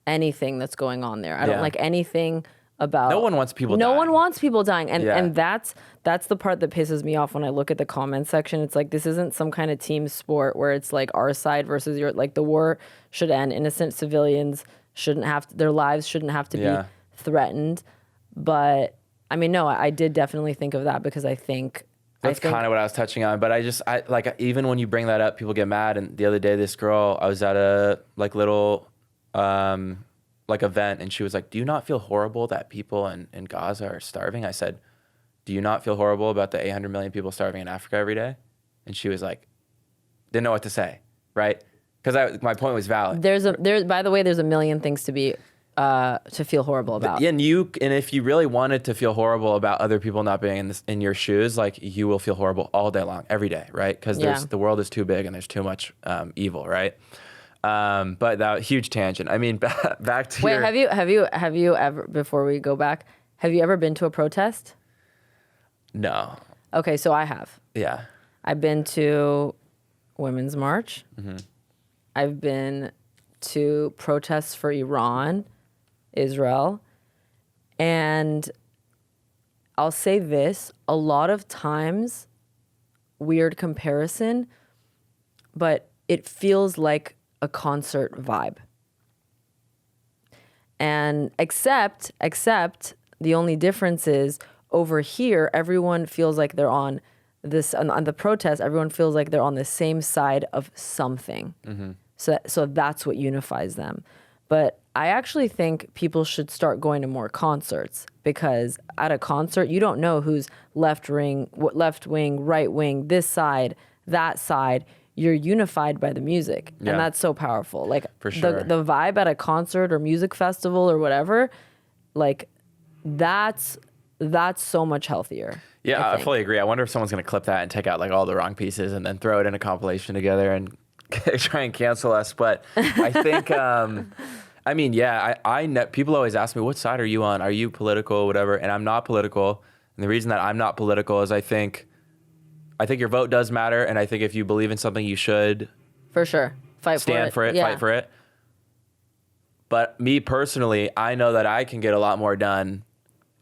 anything that's going on there. I don't like anything about. No one wants people dying. No one wants people dying. And that's the part that pisses me off when I look at the comment section. It's like this isn't some kind of team sport where it's like our side versus your, like the war should end. Innocent civilians shouldn't have their lives shouldn't have to be threatened. But I mean, no, I did definitely think of that because I think that's kind of what I was touching on. But I like, even when you bring that up, people get mad. And the other day, this girl, I was at a like little like event, and she was like, "Do you not feel horrible that people in Gaza are starving?" I said, "Do you not feel horrible about the 800 million people starving in Africa every day?" And she was like, didn't know what to say, right? Because my point was valid. By the way, there's a million things to feel horrible about. And if you really wanted to feel horrible about other people not being in your shoes, like you will feel horrible all day long, every day, right? Because the world is too big and there's too much evil, right? But that huge tangent. I mean, back to have you ever, before we go back, have you ever been to a protest? No. Okay, so I have. Yeah. I've been to Women's March. Mm-hmm. I've been to protests for Iran, Israel, and I'll say this, a lot of times, weird comparison, but it feels like a concert vibe. And except the only difference is over here, everyone feels like they're on the protest, everyone feels like they're on the same side of something. Mm-hmm. So that's what unifies them. But I actually think people should start going to more concerts, because at a concert, you don't know who's left wing, right wing, this side, that side. You're unified by the music. Yeah. And that's so powerful. Like for sure. the vibe at a concert or music festival or whatever, like that's so much healthier. Yeah, I fully agree. I wonder if someone's going to clip that and take out like all the wrong pieces and then throw it in a compilation together and try and cancel us. But I think, I mean, yeah, people always ask me, what side are you on? Are you political, whatever? And I'm not political. And the reason that I'm not political is I think your vote does matter. And I think if you believe in something, you should. For sure. Stand for it, fight for it. But me personally, I know that I can get a lot more done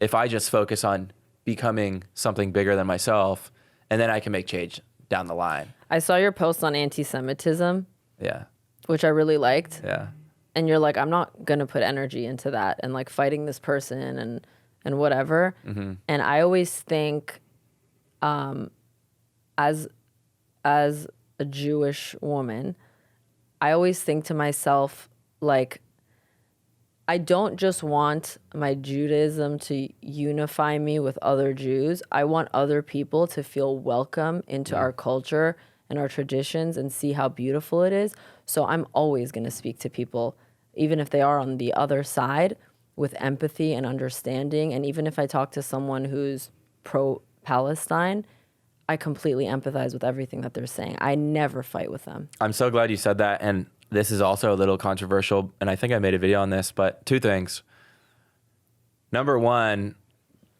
if I just focus on becoming something bigger than myself, and then I can make change down the line. I saw your post on anti-Semitism. Yeah. Which I really liked. Yeah. And you're like, I'm not going to put energy into that and like fighting this person and whatever. Mm-hmm. And I always think, as a Jewish woman, I always think to myself, like, I don't just want my Judaism to unify me with other Jews. I want other people to feel welcome into our culture and our traditions and see how beautiful it is. So I'm always going to speak to people, even if they are on the other side, with empathy and understanding. And even if I talk to someone who's pro-Palestine, I completely empathize with everything that they're saying. I never fight with them. I'm so glad you said that. And this is also a little controversial, and I think I made a video on this, but 2 things. Number one,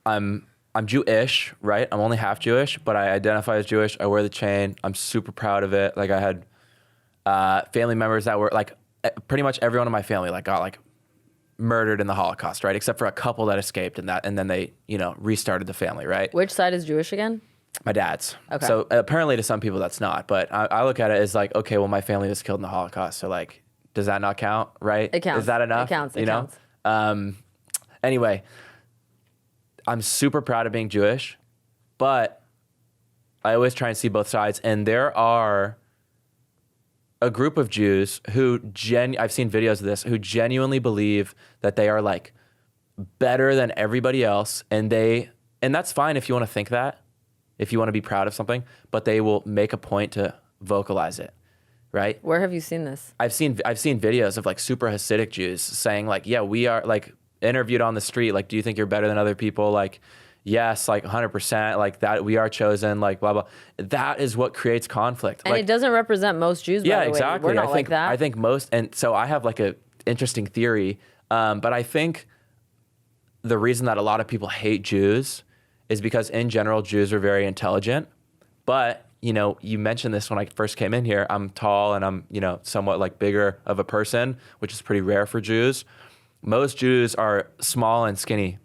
I'm Jewish, right? I'm only half Jewish, but I identify as Jewish. I wear the chain. I'm super proud of it. Like, I had family members that were like, pretty much everyone in my family like got like murdered in the Holocaust, right? Except for a couple that escaped, and then they, restarted the family, right? Which side is Jewish again? My dad's. Okay. So apparently to some people that's not, but I look at it as like, okay, well, my family was killed in the Holocaust, so like, does that not count, right? It counts. Is that enough? It counts. It you know? counts. Anyway, I'm super proud of being Jewish, but I always try and see both sides. And there are a group of Jews who I've seen videos of this, who genuinely believe that they are like better than everybody else, and that's fine if you want to think that, if you want to be proud of something, but they will make a point to vocalize it, right? Where have you seen this? I've seen videos of like super Hasidic Jews saying like, yeah, we are like interviewed on the street, like, do you think you're better than other people? Like, yes, like 100%, like that we are chosen, like blah, blah. That is what creates conflict. And like, it doesn't represent most Jews, by the way. Exactly. We're not like that. I think most, and so I have like a interesting theory, but I think the reason that a lot of people hate Jews is because in general, Jews are very intelligent. But, you mentioned this when I first came in here, I'm tall and I'm, somewhat like bigger of a person, which is pretty rare for Jews. Most Jews are small and skinny,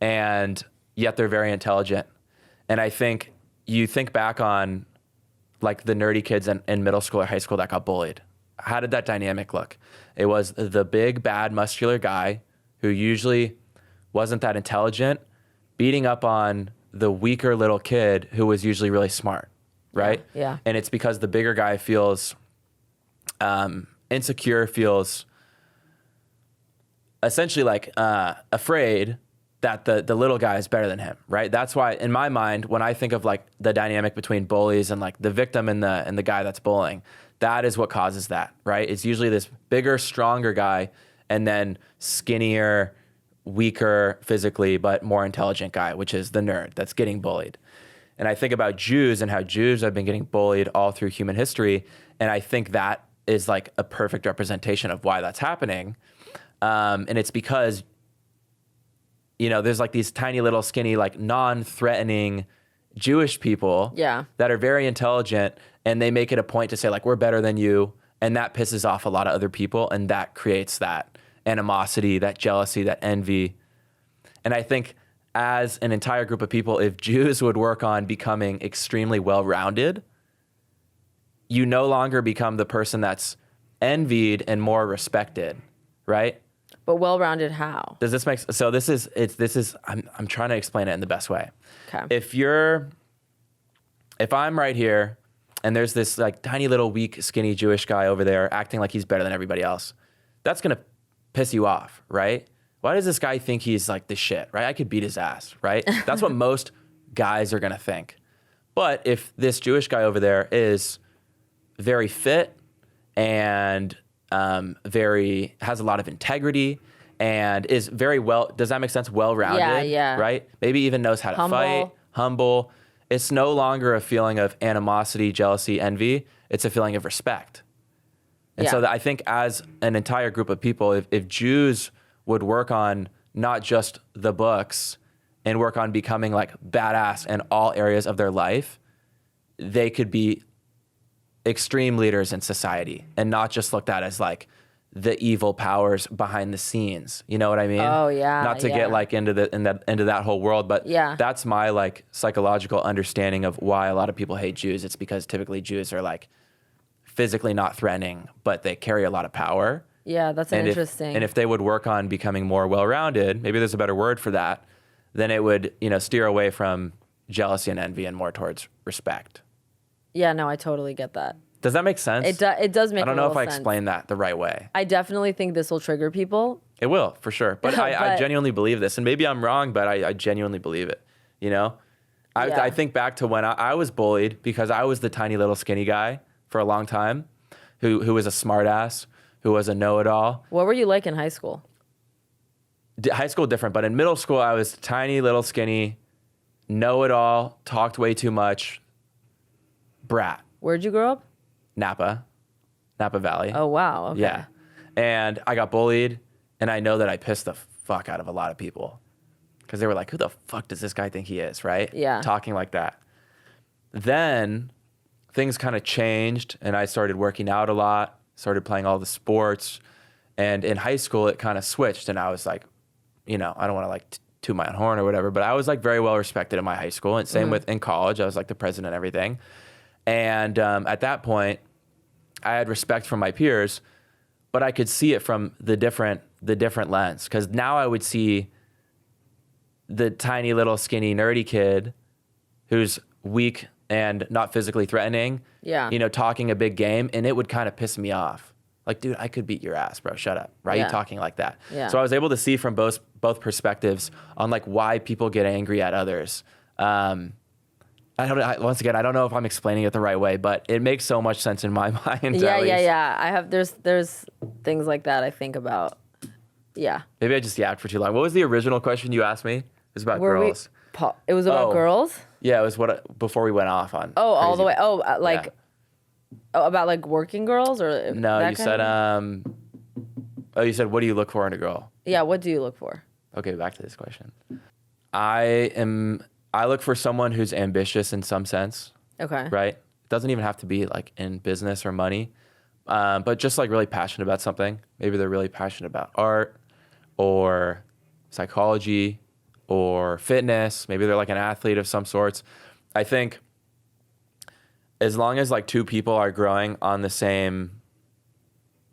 and yet they're very intelligent. And I think you think back on like the nerdy kids in middle school or high school that got bullied. How did that dynamic look? It was the big, bad, muscular guy who usually wasn't that intelligent, beating up on the weaker little kid who was usually really smart, right? Yeah. And it's because the bigger guy feels insecure, feels essentially like afraid that the little guy is better than him, right? That's why, in my mind, when I think of like the dynamic between bullies and like the victim and the guy that's bullying, that is what causes that, right? It's usually this bigger, stronger guy, and then skinnier, weaker physically, but more intelligent guy, which is the nerd that's getting bullied. And I think about Jews and how Jews have been getting bullied all through human history, and I think that is like a perfect representation of why that's happening. And it's because, there's like these tiny little skinny, like non-threatening Jewish people that are very intelligent, and they make it a point to say like, we're better than you. And that pisses off a lot of other people. And that creates that animosity, that jealousy, that envy. And I think as an entire group of people, if Jews would work on becoming extremely well-rounded, you no longer become the person that's envied and more respected, right? But well-rounded how? Does this make sense? So I'm trying to explain it in the best way. Okay. If I'm right here and there's this like tiny little weak, skinny Jewish guy over there acting like he's better than everybody else, that's going to piss you off, right? Why does this guy think he's like the shit, right? I could beat his ass, right? That's what most guys are going to think. But if this Jewish guy over there is very fit and has a lot of integrity and is very well, does that make sense? Well-rounded, yeah. Right? Maybe even knows how to fight, humble. It's no longer a feeling of animosity, jealousy, envy. It's a feeling of respect. And so I think as an entire group of people, if Jews would work on not just the books and work on becoming like badass in all areas of their life, they could be extreme leaders in society and not just looked at as like the evil powers behind the scenes. You know what I mean? Oh yeah. Not to get like into that whole world, but that's my like psychological understanding of why a lot of people hate Jews. It's because typically Jews are like physically not threatening, but they carry a lot of power. Yeah, that's interesting. And if they would work on becoming more well-rounded, maybe there's a better word for that, then it would, steer away from jealousy and envy and more towards respect. Yeah, no, I totally get that. Does that make sense? It does make a little sense. I don't know if I explained that the right way. I definitely think this will trigger people. It will, for sure. But I genuinely believe this. And maybe I'm wrong, but I genuinely believe it. I think back to when I was bullied because I was the tiny little skinny guy for a long time who was a smart ass, who was a know-it-all. What were you like in high school? high school different, but in middle school I was tiny, little, skinny, know-it-all, talked way too much, brat. Where'd you grow up? Napa Valley. Oh, wow. Okay. Yeah. And I got bullied, and I know that I pissed the fuck out of a lot of people because they were like, who the fuck does this guy think he is, right? Yeah. Talking like that. Then things kind of changed, and I started working out a lot, started playing all the sports. And in high school, it kind of switched, and I was like, I don't want to like toot my own horn or whatever, but I was like very well respected in my high school. And same with in college, I was like the president and everything. And at that point, I had respect from my peers, but I could see it from the different lens. Because now I would see the tiny little skinny nerdy kid who's weak and not physically threatening, talking a big game, and it would kind of piss me off. Like, dude, I could beat your ass, bro. Shut up. Why are you talking like that? Yeah. So I was able to see from both perspectives on like why people get angry at others. Once again, I don't know if I'm explaining it the right way, but it makes so much sense in my mind. Yeah. There's things like that I think about. Yeah. Maybe I just yapped for too long. What was the original question you asked me? It was about girls. It was about girls? Yeah, it was before we went off on. Oh, crazy. All the way. Oh, about like working girls or no? You said you said what do you look for in a girl? Yeah, what do you look for? Okay, back to this question. I look for someone who's ambitious in some sense. Okay. Right? It doesn't even have to be like in business or money, but just like really passionate about something. Maybe they're really passionate about art or psychology or fitness. Maybe they're like an athlete of some sorts. I think as long as like two people are growing on the same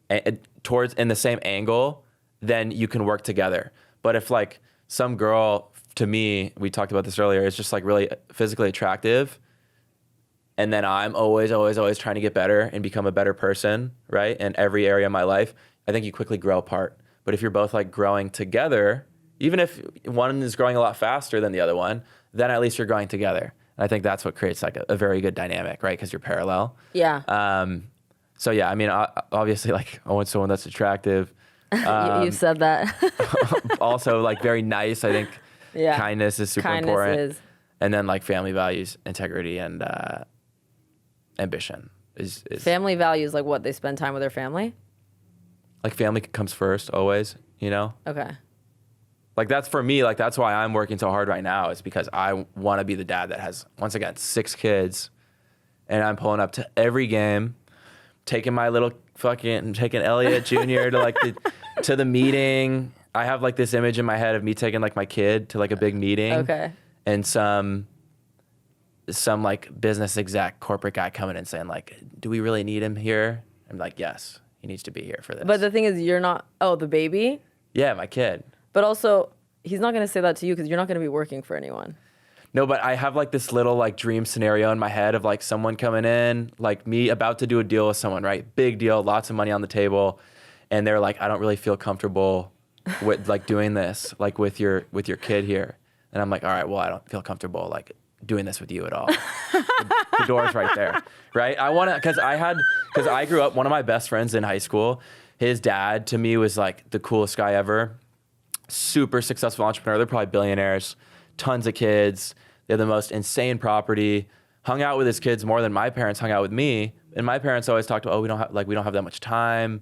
in the same angle, then you can work together. But if like some girl, to me, we talked about this earlier, is just like really physically attractive, and then I'm always trying to get better and become a better person, right? In every area of my life, I think you quickly grow apart. But if you're both like growing together, even if one is growing a lot faster than the other one, then at least you're growing together. And I think that's what creates like a very good dynamic, right? Because you're parallel. Yeah. So yeah, I mean, obviously, like I want someone that's attractive. You said that. Also, like very nice. I think kindness is super important. And then like family values, integrity, and ambition is family values. Like what, they spend time with their family. Like family comes first always. Okay. Like that's for me. Like that's why I'm working so hard right now. Is because I want to be the dad that has, once again, 6 kids, and I'm pulling up to every game, taking Elliot Jr. to like to the meeting. I have like this image in my head of me taking like my kid to like a big meeting. Okay. And some like business exec corporate guy coming and saying like, do we really need him here? I'm like, yes, he needs to be here for this. But the thing is, you're not, the baby? Yeah, my kid. But also, he's not going to say that to you because you're not going to be working for anyone. No, but I have like this little like dream scenario in my head of like someone coming in, like me about to do a deal with someone, right? Big deal, lots of money on the table. And they're like, I don't really feel comfortable with like doing this, like with your kid here. And I'm like, all right, well, I don't feel comfortable like doing this with you at all. The door's right there, right? I want to, because I grew up, one of my best friends in high school, his dad to me was like the coolest guy ever. Super successful entrepreneur. They're probably billionaires, tons of kids. They have the most insane property. Hung out with his kids more than my parents hung out with me. And my parents always talked about, we don't have that much time.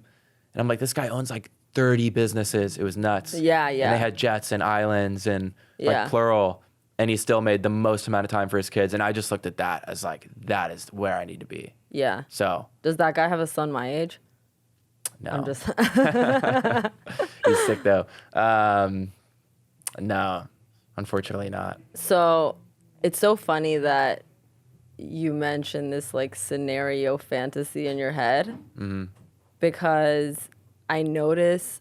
And I'm like, this guy owns like 30 businesses. It was nuts. Yeah. And they had jets and islands and like plural. And he still made the most amount of time for his kids. And I just looked at that as like, that is where I need to be. Yeah. So. Does that guy have a son my age? No. I'm just. He's sick though. No, unfortunately not. So it's so funny that you mentioned this like scenario fantasy in your head, because I notice,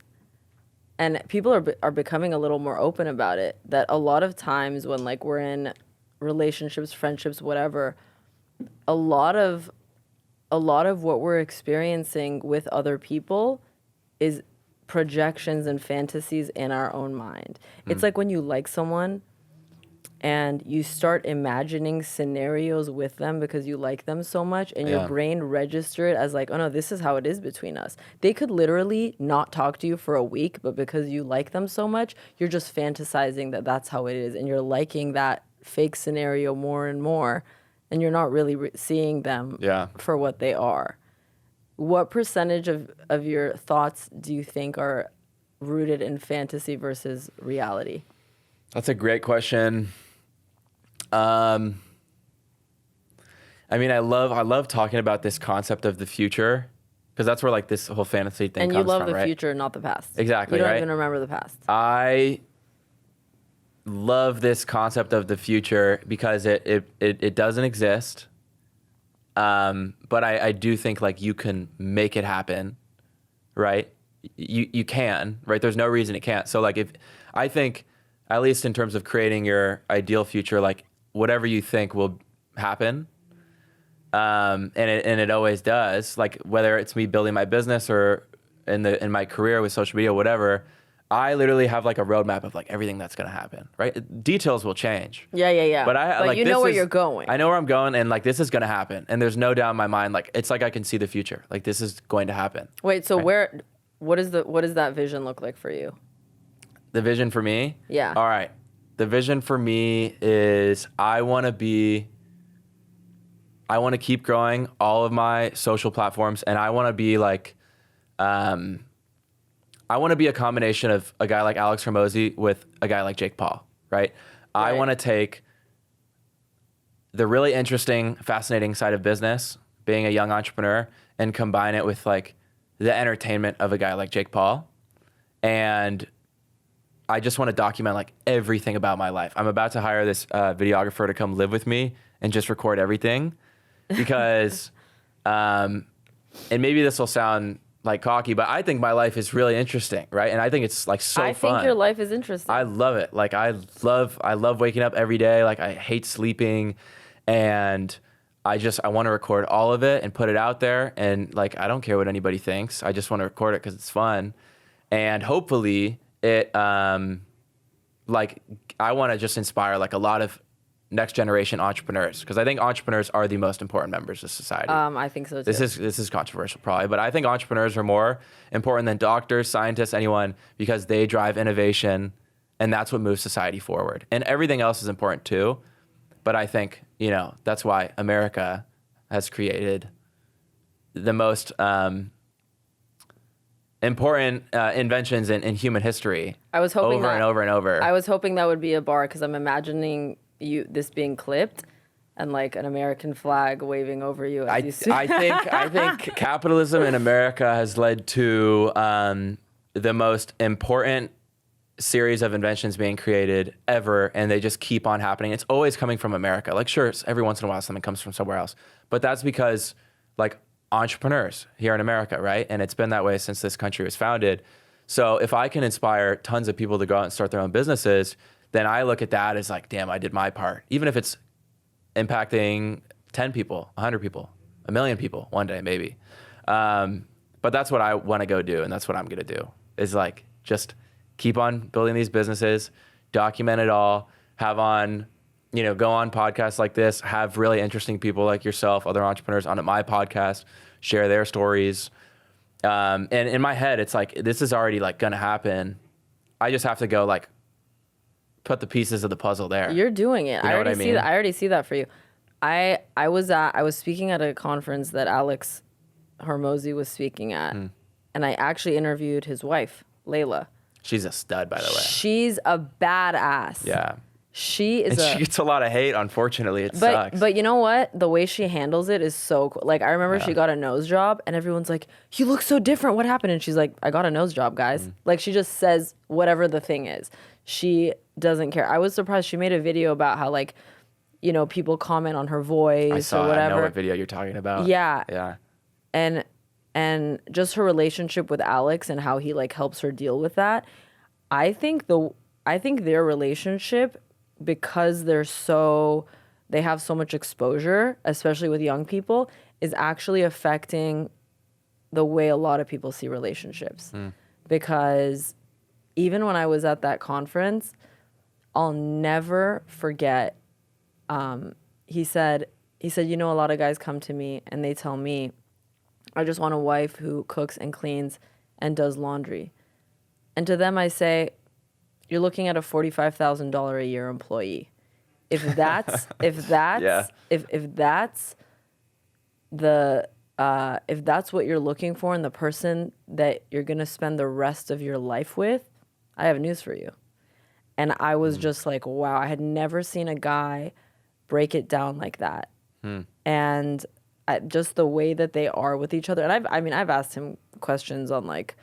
and people are becoming a little more open about it, that a lot of times when like we're in relationships, friendships, whatever, a lot of what we're experiencing with other people is projections and fantasies in our own mind. It's like when you like someone and you start imagining scenarios with them because you like them so much, and your brain register it as like, oh no, this is how it is between us. They could literally not talk to you for a week, but because you like them so much, you're just fantasizing that that's how it is, and you're liking that fake scenario more and more, and you're not really seeing them for what they are. What percentage of your thoughts do you think are rooted in fantasy versus reality? That's a great question. I mean, I love talking about this concept of the future, because that's where like this whole fantasy thing comes from, right? And you love the future, not the past. Exactly, You don't right? even remember the past. I love this concept of the future because it doesn't exist. But I do think like you can make it happen, right? You can, right? There's no reason it can't. So like I think, at least in terms of creating your ideal future, like whatever you think will happen. And it always does. Like whether it's me building my business or in my career with social media, whatever, I literally have like a roadmap of like everything that's going to happen, right? Details will change. Yeah. But you know where you're going. I know where I'm going, and like this is going to happen. And there's no doubt in my mind, like it's like I can see the future. Like this is going to happen. Wait, so right? What does that vision look like for you? The vision for me? Yeah. All right. The vision for me is I want to keep growing all of my social platforms, and I want to be like, I want to be a combination of a guy like Alex Hormozi with a guy like Jake Paul, right? I want to take the really interesting, fascinating side of business, being a young entrepreneur, and combine it with like the entertainment of a guy like Jake Paul. And I just want to document like everything about my life. I'm about to hire this videographer to come live with me and just record everything because, and maybe this will sound like cocky, but I think my life is really interesting, right? And I think it's like so fun. I think your life is interesting. I love it. Like I love waking up every day. Like I hate sleeping, and I want to record all of it and put it out there. And like, I don't care what anybody thinks. I just want to record it because it's fun. And hopefully it, like I want to just inspire like a lot of next generation entrepreneurs, because I think entrepreneurs are the most important members of society. I think so too. This is controversial probably, but I think entrepreneurs are more important than doctors, scientists, anyone, because they drive innovation, and that's what moves society forward. And everything else is important too, but I think, that's why America has created the most important inventions in human history. I was hoping over and over and over. I was hoping that would be a bar, because I'm imagining this being clipped and like an American flag waving over you as you speak. I think capitalism in America has led to the most important series of inventions being created ever, and they just keep on happening. It's always coming from America. Like sure, every once in a while something comes from somewhere else, but that's because like entrepreneurs here in America, right? And it's been that way since this country was founded. So if I can inspire tons of people to go out and start their own businesses, then I look at that as like, damn, I did my part. Even if it's impacting 10 people, 100 people, 1 million people one day, maybe. But that's what I want to go do. And that's what I'm going to do, is like, just keep on building these businesses, document it all, go on podcasts like this, have really interesting people like yourself, other entrepreneurs on my podcast, share their stories. And in my head, it's like, this is already like going to happen. I just have to go like, put the pieces of the puzzle there. You're doing it. You know what I mean? See that. I already see that for you. I was speaking at a conference that Alex Hormozi was speaking at, and I actually interviewed his wife, Layla. She's a stud, by the way. She's a badass. Yeah. She gets a lot of hate, unfortunately. It sucks. But you know what? The way she handles it is so cool. Like, I remember she got a nose job, and everyone's like, you look so different. What happened? And she's like, I got a nose job, guys. Like, she just says whatever the thing is. She doesn't care. I was surprised. She made a video about how, like, people comment on her voice or whatever. I know what video you're talking about. Yeah. Yeah. And just her relationship with Alex and how he, like, helps her deal with that. I think their relationship, because they have so much exposure, especially with young people, is actually affecting the way a lot of people see relationships. Because even when I was at that conference, I'll never forget. He said, you know, a lot of guys come to me and they tell me, I just want a wife who cooks and cleans and does laundry. And to them I say, you're looking at a $45,000 a year employee. If that's if that's what you're looking for in the person that you're gonna spend the rest of your life with, I have news for you. And I was just like, wow, I had never seen a guy break it down like that. And just the way that they are with each other. And I've asked him questions on like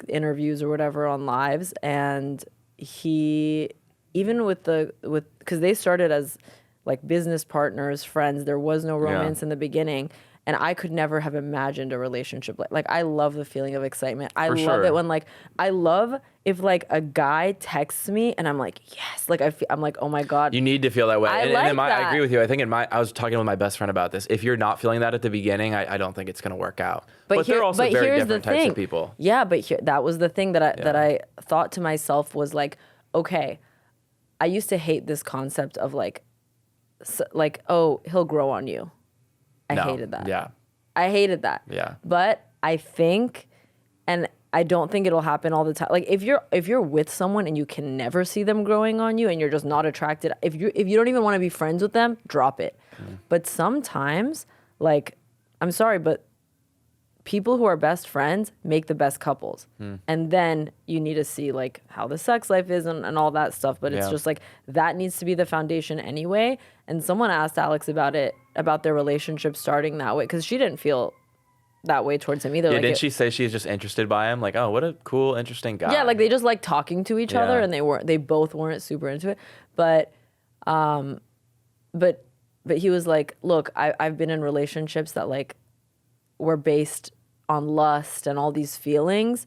interviews or whatever on lives, and he, even because they started as like business partners, friends, there was no romance in the beginning. And I could never have imagined a relationship like I love the feeling of excitement. I love it when I love if like a guy texts me and I'm like, yes, like I'm like, oh my God. You need to feel that way. I agree with you. I think I was talking with my best friend about this. If you're not feeling that at the beginning, I don't think it's going to work out. But they're also very different types of people. Yeah, but that was the thing that I thought to myself was like, okay, I used to hate this concept of like, oh, he'll grow on you. I hated that. Yeah. I hated that. Yeah. But I think, and I don't think it'll happen all the time. Like if you're with someone and you can never see them growing on you and you're just not attracted, if you don't even want to be friends with them, drop it. But sometimes, like, I'm sorry, but people who are best friends make the best couples. And then you need to see like how the sex life is and all that stuff. But it's just like that needs to be the foundation anyway. And someone asked Alex about their relationship starting that way, because she didn't feel that way towards him either. Yeah, didn't she say she's just interested by him? Like, oh, what a cool, interesting guy. Yeah, like they just like talking to each other, and they both weren't super into it. But he was like, look, I've been in relationships that like were based on lust and all these feelings,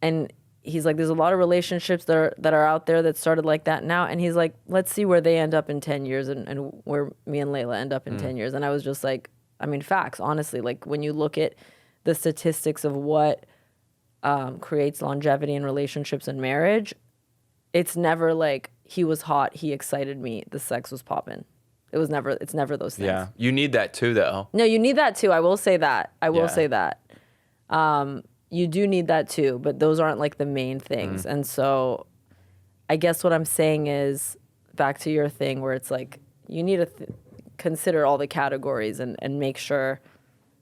and he's like, there's a lot of relationships that are out there that started like that now, and he's like, let's see where they end up in 10 years and where me and Layla end up in 10 years. And I was just like, I mean, facts, honestly. Like when you look at the statistics of what creates longevity in relationships and marriage, it's never like he was hot, he excited me, the sex was popping. It's never those things. Yeah, you need that too, though. No, you need that too. I will say that. Say that. You do need that too, but those aren't like the main things. And so I guess what I'm saying is back to your thing where it's like you need to consider all the categories and make sure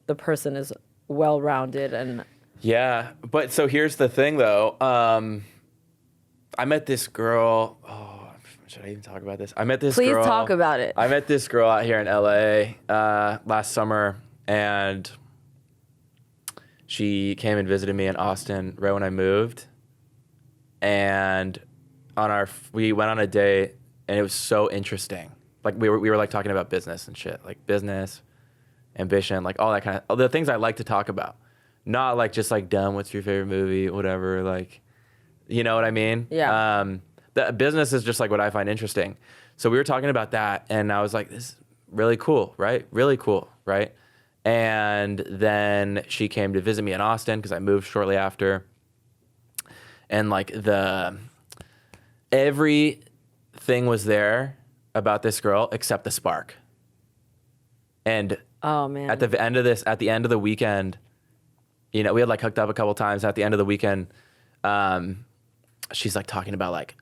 the person is well-rounded. And yeah, but so here's the thing though. I met this girl. Oh, should I even talk about this? I met this girl. Please talk about it. I met this girl out here in LA last summer, and she came and visited me in Austin right when I moved. And we went on a date, and it was so interesting. Like we were like talking about business and shit, like business, ambition, like all that kind of the things I like to talk about. Not like just like dumb, what's your favorite movie, whatever, like, you know what I mean? Yeah. The business is just like what I find interesting. So we were talking about that, and I was like, this is really cool, right? Really cool, right? And then she came to visit me in Austin because I moved shortly after. And like everything was there about this girl except the spark. And oh man, at the end of the weekend, you know, we had like hooked up a couple times. At the end of the weekend, she's like talking about like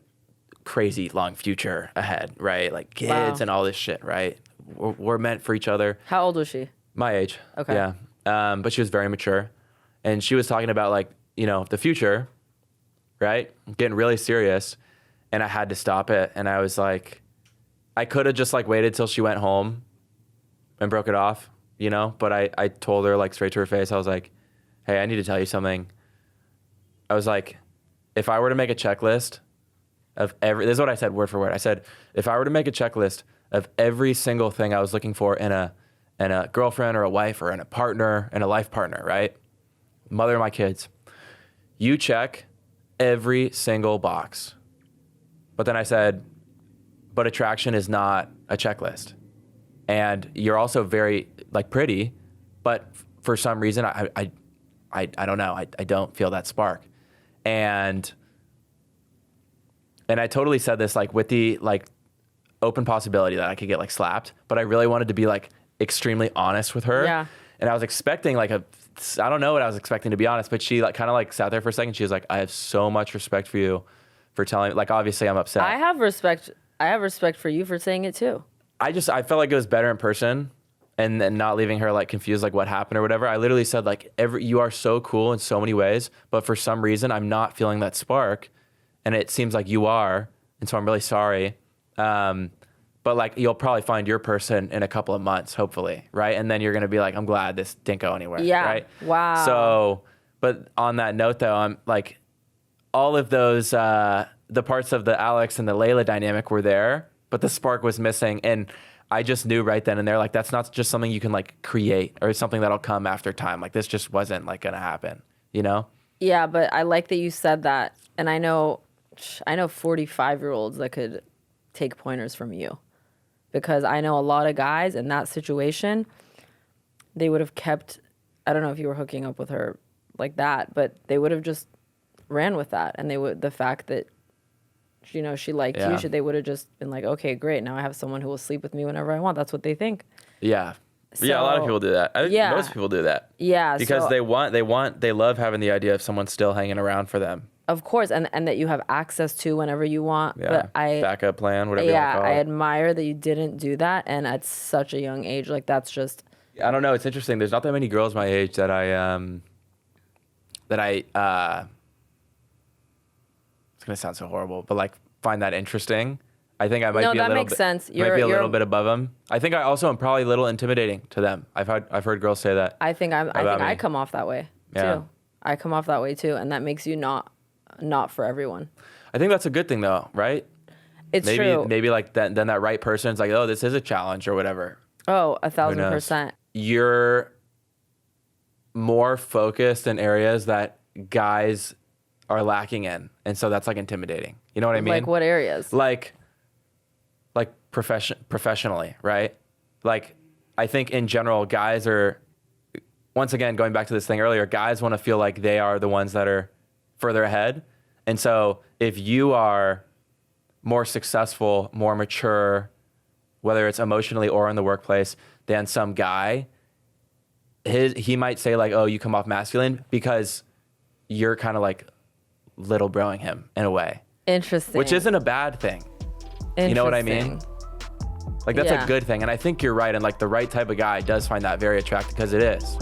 crazy long future ahead, right? Like kids and all this shit, right? We're meant for each other. How old was she? My age. Okay. Yeah. But she was very mature, and she was talking about like, you know, the future, right? Getting really serious, and I had to stop it. And I was like, I could have just like waited till she went home and broke it off, you know? But I told her like straight to her face, I was like, hey, I need to tell you something. I was like, if I were to make a checklist of this is what I said word for word. I said, if I were to make a checklist of every single thing I was looking for in a girlfriend or a wife or in a partner and a life partner, right? Mother of my kids, you check every single box. But then I said, but attraction is not a checklist. And you're also very like pretty, but for some reason, I don't know. I don't feel that spark. And And I totally said this like with the like open possibility that I could get like slapped, but I really wanted to be like extremely honest with her. Yeah. And I was expecting like I don't know what I was expecting, to be honest, but she like kind of like sat there for a second. She was like, I have so much respect for you for telling, like, obviously I'm upset. I have respect for you for saying it too. I felt like it was better in person and not leaving her like confused, like what happened or whatever. I literally said like, you are so cool in so many ways, but for some reason I'm not feeling that spark. And it seems like you are. And so I'm really sorry. But like, you'll probably find your person in a couple of months, hopefully. Right. And then you're going to be like, I'm glad this didn't go anywhere. Yeah. Right. Wow. So, but on that note though, I'm like, all of those, the parts of the Alex and the Layla dynamic were there, but the spark was missing. And I just knew right then and there, like, that's not just something you can like create or something that'll come after time. Like this just wasn't like going to happen, you know? Yeah. But I like that you said that. And I know 45-year-olds that could take pointers from you, because I know a lot of guys in that situation, they would have kept, I don't know if you were hooking up with her like that, but they would have just ran with that. And the fact that, you know, she liked you, they would have just been like, okay, great. Now I have someone who will sleep with me whenever I want. That's what they think. Yeah. So, yeah, a lot of people do that. Most people do that. Yeah. Because they love having the idea of someone still hanging around for them. Of course, and that you have access to whenever you want. Yeah, but backup plan, whatever you want to call it. I admire that you didn't do that, and at such a young age, like that's just. I don't know. It's interesting. There's not that many girls my age that it's gonna sound so horrible, but like find that interesting. I think I might be a little bit. Sense. Might be a little bit above them. I think I also am probably a little intimidating to them. I've heard girls say that. I think I come off that way too. I come off that way too, and that makes you not for everyone. I think that's a good thing though, right? It's true. Maybe like then that right person's like, oh, this is a challenge or whatever. Oh, 1,000%. You're more focused in areas that guys are lacking in, and so that's like intimidating. You know what I mean? Like what areas? Like professionally, right? Like I think in general, guys are, once again, going back to this thing earlier, guys want to feel like they are the ones that are further ahead. And so if you are more successful, more mature, whether it's emotionally or in the workplace, than some guy, he might say like, oh, you come off masculine because you're kind of like little broing him in a way. Interesting. Which isn't a bad thing. You know what I mean? Like that's a good thing. And I think you're right. And like the right type of guy does find that very attractive, because it is.